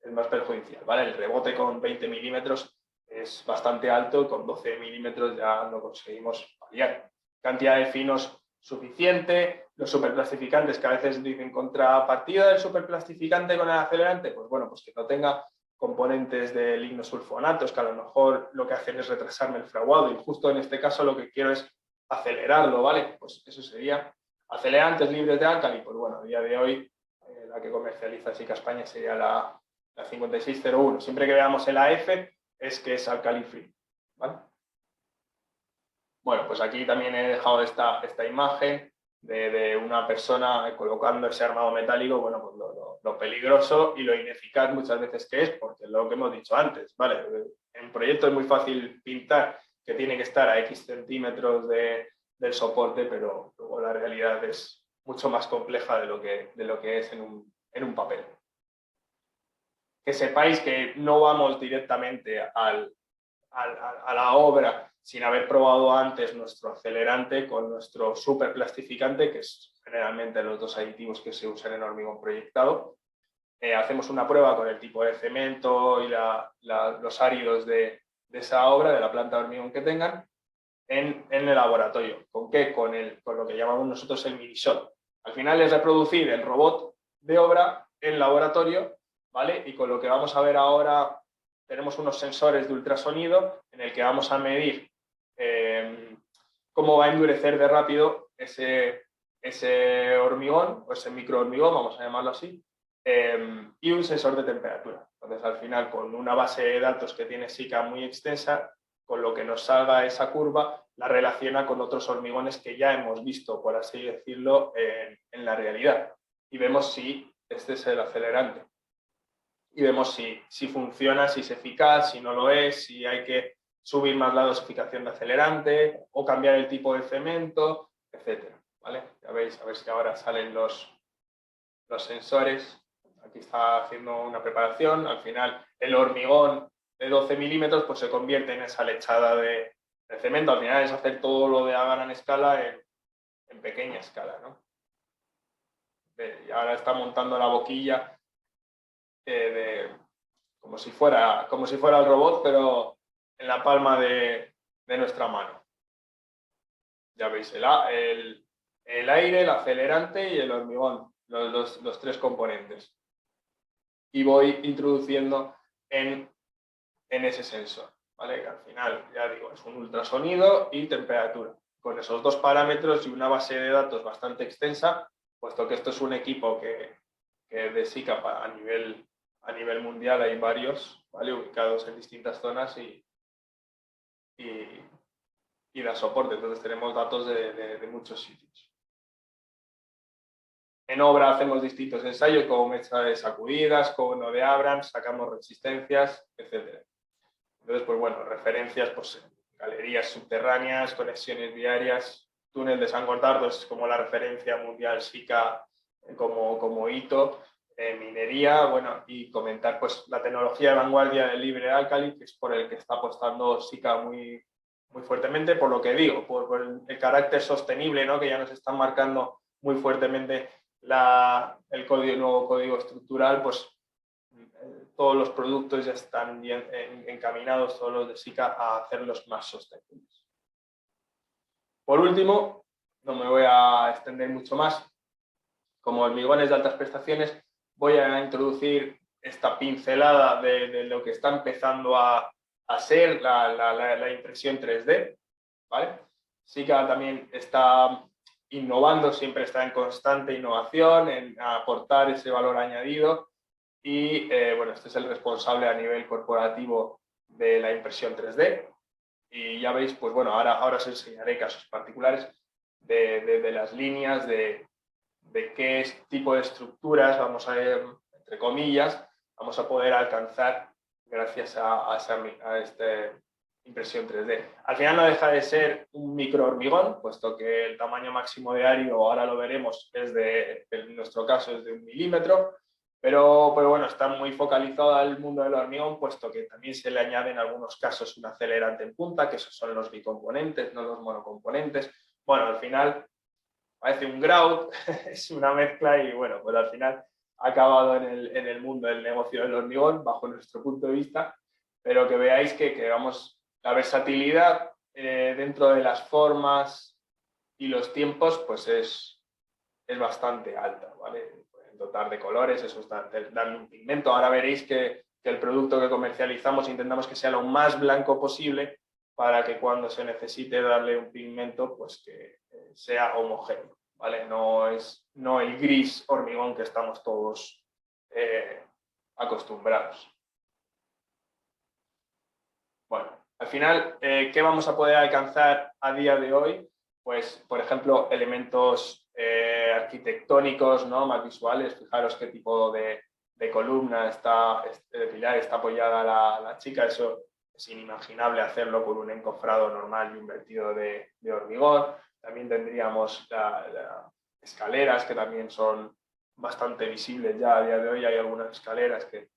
es más perjudicial, ¿vale? El rebote con 20 milímetros es bastante alto, con 12 milímetros ya lo conseguimos paliar. Cantidad de finos suficiente, los superplastificantes que a veces dicen contrapartida del superplastificante con el acelerante, pues bueno, pues que no tenga componentes de lignosulfonatos que a lo mejor lo que hacen es retrasarme el fraguado y justo en este caso lo que quiero es acelerarlo, ¿vale? Pues eso sería acelerantes libres de álcali, pues bueno, a día de hoy la que comercializa Sika España sería la 5601. Siempre que veamos el AF es que es alkali free, ¿vale? Bueno, pues aquí también he dejado esta imagen de una persona colocando ese armado metálico, bueno, pues lo peligroso y lo ineficaz muchas veces que es, porque lo que hemos dicho antes, ¿vale? En proyecto es muy fácil pintar que tiene que estar a X centímetros del soporte, pero luego la realidad es mucho más compleja de lo que es en un papel. Que sepáis que no vamos directamente a la obra sin haber probado antes nuestro acelerante con nuestro superplastificante, que es generalmente los dos aditivos que se usan en hormigón proyectado. Hacemos una prueba con el tipo de cemento y los áridos de esa obra, de la planta de hormigón que tengan, en el laboratorio. ¿Con qué? Con lo que llamamos nosotros el Minishot. Al final es reproducir el robot de obra en laboratorio, ¿vale? Y con lo que vamos a ver ahora tenemos unos sensores de ultrasonido en el que vamos a medir cómo va a endurecer de rápido ese hormigón, o ese microhormigón, vamos a llamarlo así, y un sensor de temperatura. Entonces, al final, con una base de datos que tiene Sika muy extensa, con lo que nos salga esa curva, la relaciona con otros hormigones que ya hemos visto, por así decirlo, en la realidad. Y vemos si este es el acelerante. Y vemos si funciona, si es eficaz, si no lo es, si hay que subir más la dosificación de acelerante o cambiar el tipo de cemento, etc. ¿Vale? Ya veis, a ver si ahora salen los sensores. Aquí está haciendo una preparación. Al final, el hormigón de 12 milímetros pues se convierte en esa lechada de cemento. Al final es hacer todo lo de a gran escala en pequeña escala, ¿no? Y ahora está montando la boquilla como si fuera el robot, pero en la palma de nuestra mano. Ya veis, el aire, el acelerante y el hormigón, los tres componentes. Y voy introduciendo en ese sensor, ¿vale? Que al final, ya digo, es un ultrasonido y temperatura. Con esos dos parámetros y una base de datos bastante extensa, puesto que esto es un equipo que de Sika a nivel mundial hay varios, ¿vale? Ubicados en distintas zonas y da soporte. Entonces tenemos datos de muchos sitios. En obra hacemos distintos ensayos, como mezcla de sacudidas, cono de Abrams, sacamos resistencias, etc. Entonces, pues bueno, referencias, pues galerías subterráneas, conexiones viarias, túnel de San Gotardo es como la referencia mundial Sika como hito, minería, bueno, y comentar pues la tecnología de vanguardia del libre álcali, que es por el que está apostando Sika muy fuertemente, por lo que digo, por el carácter sostenible, ¿no? Que ya nos están marcando muy fuertemente el nuevo código estructural, pues todos los productos ya están bien encaminados, todos los de Sika, a hacerlos más sostenibles. Por último, no me voy a extender mucho más. Como hormigones de altas prestaciones, voy a introducir esta pincelada de lo que está empezando a ser la impresión 3D, ¿vale? SICA también está innovando, siempre está en constante innovación, en aportar ese valor añadido y, bueno, este es el responsable a nivel corporativo de la impresión 3D y ya veis, pues bueno, ahora os enseñaré casos particulares de las líneas, de qué tipo de estructuras vamos a, entre comillas, vamos a poder alcanzar gracias a esta impresión 3D. Al final no deja de ser un micro hormigón, puesto que el tamaño máximo de árido, ahora lo veremos, en nuestro caso es de 1 milímetro, pero bueno, está muy focalizado al mundo del hormigón, puesto que también se le añade en algunos casos un acelerante en punta, que esos son los bicomponentes, no los monocomponentes. Bueno, al final parece un grout, es una mezcla y bueno, pues al final ha acabado en el mundo del negocio del hormigón, bajo nuestro punto de vista, pero que veáis que vamos, la versatilidad dentro de las formas y los tiempos pues es bastante alta, ¿vale? Pueden dotar de colores, eso está, darle un pigmento. Ahora veréis que el producto que comercializamos intentamos que sea lo más blanco posible para que cuando se necesite darle un pigmento, pues que sea homogéneo, ¿vale? No el gris hormigón que estamos todos acostumbrados. Bueno, al final, ¿qué vamos a poder alcanzar a día de hoy? Pues, por ejemplo, elementos arquitectónicos, ¿no? Más visuales. Fijaros qué tipo de columna de pilar está apoyada la chica. Eso es inimaginable hacerlo con un encofrado normal y un vertido de hormigón. También tendríamos las escaleras, que también son bastante visibles ya a día de hoy. Hay algunas escaleras que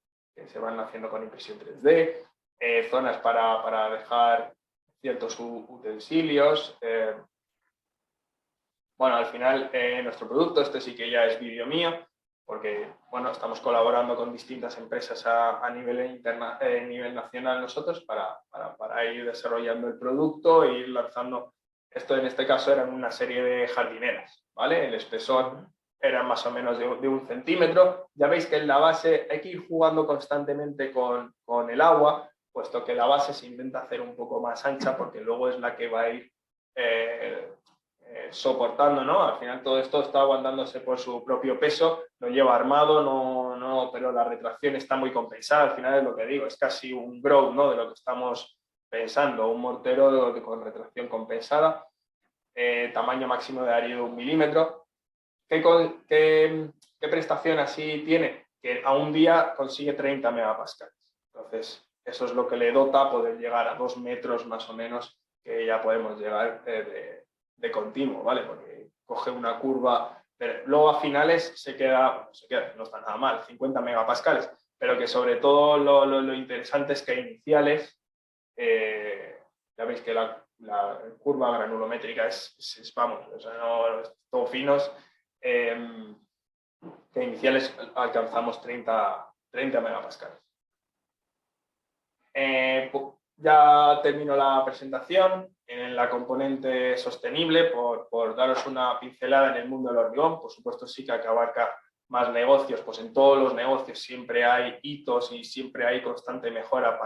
se van haciendo con impresión 3D. Zonas para dejar ciertos utensilios. Bueno, al final nuestro producto, este sí que ya es vídeo mío, porque bueno, estamos colaborando con distintas empresas a nivel nacional nosotros para ir desarrollando el producto e ir lanzando. Esto en este caso eran una serie de jardineras, ¿vale? El espesor era más o menos de 1 centímetro. Ya veis que en la base hay que ir jugando constantemente con el agua, puesto que la base se intenta hacer un poco más ancha porque luego es la que va a ir soportando, ¿no? Al final todo esto está aguantándose por su propio peso, lo lleva armado, pero la retracción está muy compensada. Al final es lo que digo, es casi un grout, ¿no? De lo que estamos pensando, un mortero con retracción compensada, tamaño máximo de árido 1 milímetro. ¿Qué prestación así tiene? Que a un día consigue 30 megapascales. Entonces, eso es lo que le dota a poder llegar a 2 metros más o menos, que ya podemos llegar de continuo, ¿vale? Porque coge una curva, pero luego a finales se queda, no está nada mal, 50 megapascales, pero que sobre todo lo interesante es que a iniciales, ya veis que la curva granulométrica vamos, o sea, no es todo finos, que iniciales alcanzamos 30 megapascales. Ya termino la presentación en la componente sostenible por daros una pincelada en el mundo del hormigón. Por supuesto sí que abarca más negocios, pues en todos los negocios siempre hay hitos y siempre hay constante mejora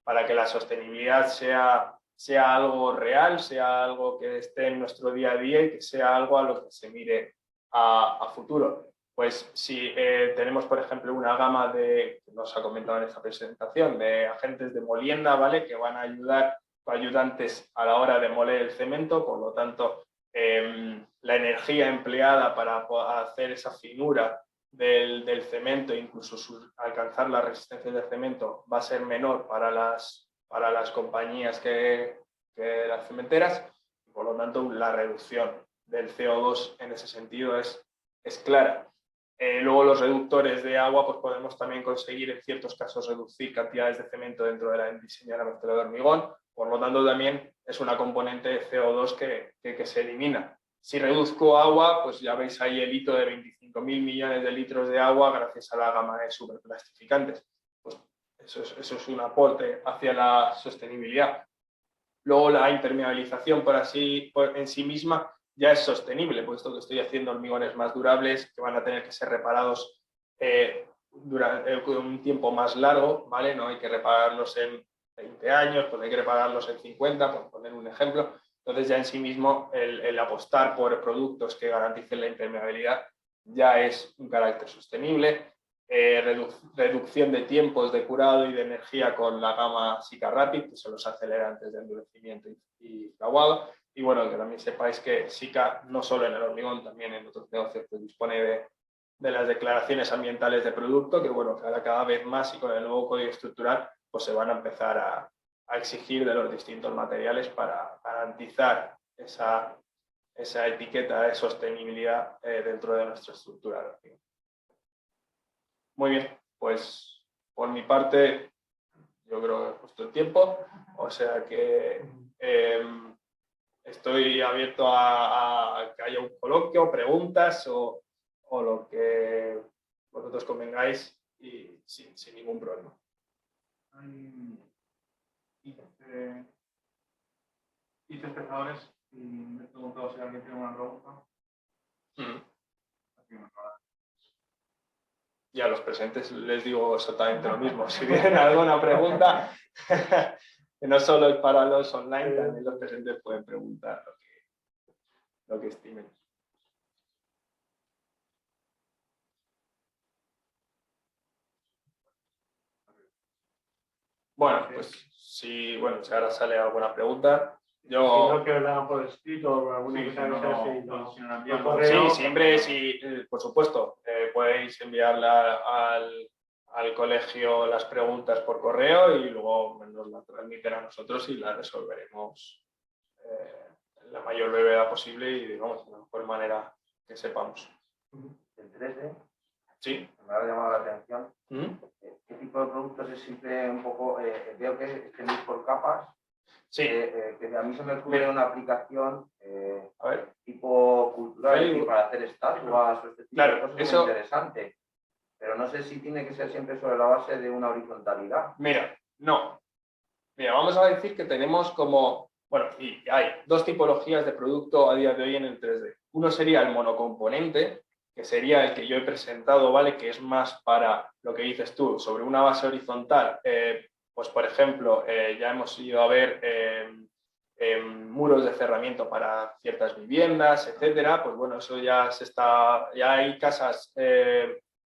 para que la sostenibilidad sea algo real, sea algo que esté en nuestro día a día y que sea algo a lo que se mire a futuro. Pues si tenemos, por ejemplo, una gama que nos ha comentado en esta presentación, de agentes de molienda, ¿vale? Que van a ayudar, ayudantes a la hora de moler el cemento, por lo tanto, la energía empleada para hacer esa finura del cemento, incluso alcanzar la resistencia del cemento, va a ser menor para las compañías que las cementeras, y por lo tanto, la reducción del CO2 en ese sentido es clara. Luego los reductores de agua, pues podemos también conseguir en ciertos casos reducir cantidades de cemento dentro del diseño de la mezcla de hormigón, por lo tanto también es una componente de CO2 que se elimina. Si reduzco agua, pues ya veis ahí el hito de 25.000 millones de litros de agua gracias a la gama de superplastificantes. Pues eso es un aporte hacia la sostenibilidad. Luego la impermeabilización en sí misma ya es sostenible, puesto que estoy haciendo hormigones más durables que van a tener que ser reparados durante un tiempo más largo, ¿vale? No hay que repararlos en 20 años, pues hay que repararlos en 50, por poner un ejemplo. Entonces ya en sí mismo el apostar por productos que garanticen la impermeabilidad ya es un carácter sostenible. Reducción de tiempos de curado y de energía con la gama Sika Rapid, que son los acelerantes de endurecimiento y fraguado. Y bueno, que también sepáis que Sika, no solo en el hormigón, también en otros negocios, pues dispone de las declaraciones ambientales de producto, que bueno, que ahora cada vez más y con el nuevo código estructural, pues se van a empezar a exigir de los distintos materiales para garantizar esa etiqueta de sostenibilidad dentro de nuestra estructura. Muy bien, pues por mi parte yo creo que es justo el tiempo, o sea que estoy abierto a que haya un coloquio, preguntas o lo que vosotros convengáis y sin ningún problema. Hay 15 espectadores y me he preguntado si alguien tiene una pregunta. Y a los presentes les digo exactamente lo mismo. Si tienen alguna pregunta, que no solo es para los online, también los presentes pueden preguntar lo que estimen. Bueno, pues si ahora sale alguna pregunta, yo... Si no, que os la hagan por escrito o alguna cosa. Sí, siempre, sí, por supuesto, podéis enviarla al colegio las preguntas por correo y luego nos las transmiten a nosotros y las resolveremos en la mayor brevedad posible y, digamos, de la mejor manera que sepamos. El 3D, sí, me ha llamado la atención. ¿Qué tipo de productos es siempre un poco, veo que tenéis por capas? Sí. Que a mí se me ocurre una aplicación a ver, tipo cultural, es decir, para hacer estatuas o este tipo de cosas, eso... muy interesante. Pero no sé si tiene que ser siempre sobre la base de una horizontalidad. Mira, no. Mira, vamos a decir que tenemos como... Bueno, y hay dos tipologías de producto a día de hoy en el 3D. Uno sería el monocomponente, que sería el que yo he presentado, ¿vale? Que es más para lo que dices tú, sobre una base horizontal. Pues, por ejemplo, ya hemos ido a ver muros de cerramiento para ciertas viviendas, etcétera. Pues bueno, eso ya ya hay casas,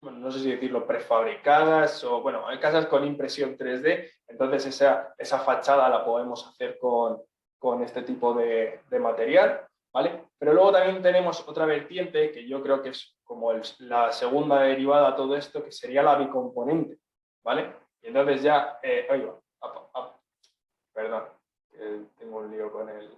bueno, no sé si decirlo, prefabricadas o, bueno, hay casas con impresión 3D, entonces esa fachada la podemos hacer con este tipo de material, ¿vale? Pero luego también tenemos otra vertiente que yo creo que es como la segunda derivada a todo esto, que sería la bicomponente, ¿vale? Y entonces ya, perdón, tengo un lío con el...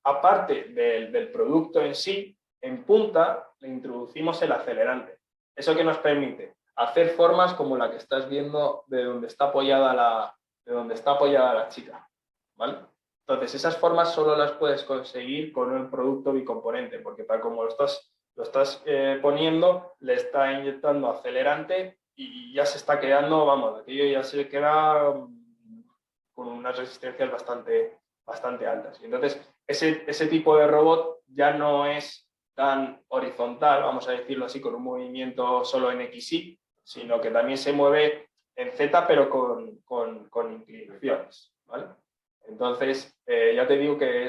Aparte del producto en sí, en punta le introducimos el acelerante. ¿Eso que nos permite? Hacer formas como la que estás viendo de donde está apoyada la chica, ¿vale? Entonces, esas formas solo las puedes conseguir con un producto bicomponente, porque tal como lo estás poniendo, le está inyectando acelerante y ya se está quedando, vamos, aquello ya se queda con unas resistencias bastante altas. Y entonces, ese tipo de robot ya no es tan horizontal, vamos a decirlo así, con un movimiento solo en XY, sino que también se mueve en Z, pero con inclinaciones, ¿vale? Entonces, ya te digo que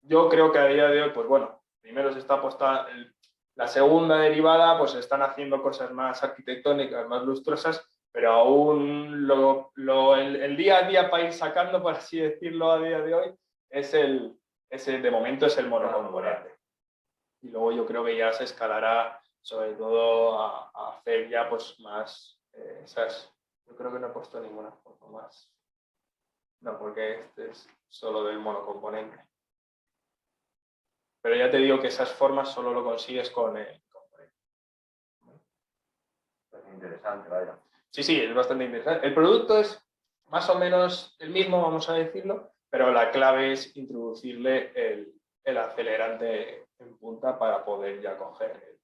yo creo que a día de hoy, pues bueno, primero se está apostando, la segunda derivada, pues están haciendo cosas más arquitectónicas, más lustrosas, pero aún el día a día para ir sacando, por así decirlo, a día de hoy, de momento es el monocomponente. Y luego yo creo que ya se escalará, sobre todo, a hacer ya pues más esas... Yo creo que no he puesto ninguna foto más. No, porque este es solo del monocomponente. Pero ya te digo que esas formas solo lo consigues con el componente. Es interesante, vaya. Sí, es bastante interesante. El producto es más o menos el mismo, vamos a decirlo, pero la clave es introducirle el acelerante en punta para poder ya coger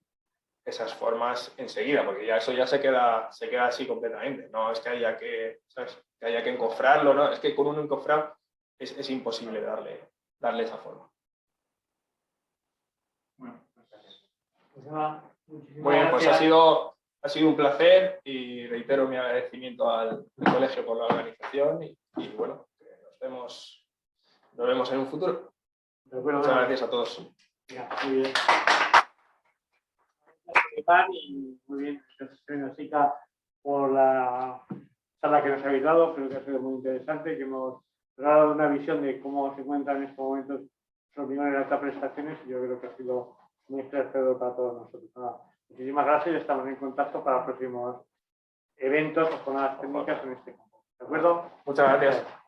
esas formas enseguida, porque ya eso ya se queda así completamente. No es que haya que, ¿sabes? Que haya que encofrarlo, ¿no? Es que con un encofrado es imposible darle esa forma. Pues nada, muchísimas Muy bien, pues gracias. ha sido un placer y reitero mi agradecimiento al colegio por la organización y bueno, nos vemos en un futuro. De acuerdo, Muchas gracias a todos. Venga, muy bien. Y muy bien, gracias Chica por la charla que nos habéis dado, creo que ha sido muy interesante, que hemos dado una visión de cómo se encuentran en estos momentos los niveles de alta prestaciones y yo creo que ha sido muy esclarecedor para todos nosotros. Nada, muchísimas gracias y estamos en contacto para próximos eventos o jornadas técnicas en este campo. ¿De acuerdo? Muchas gracias.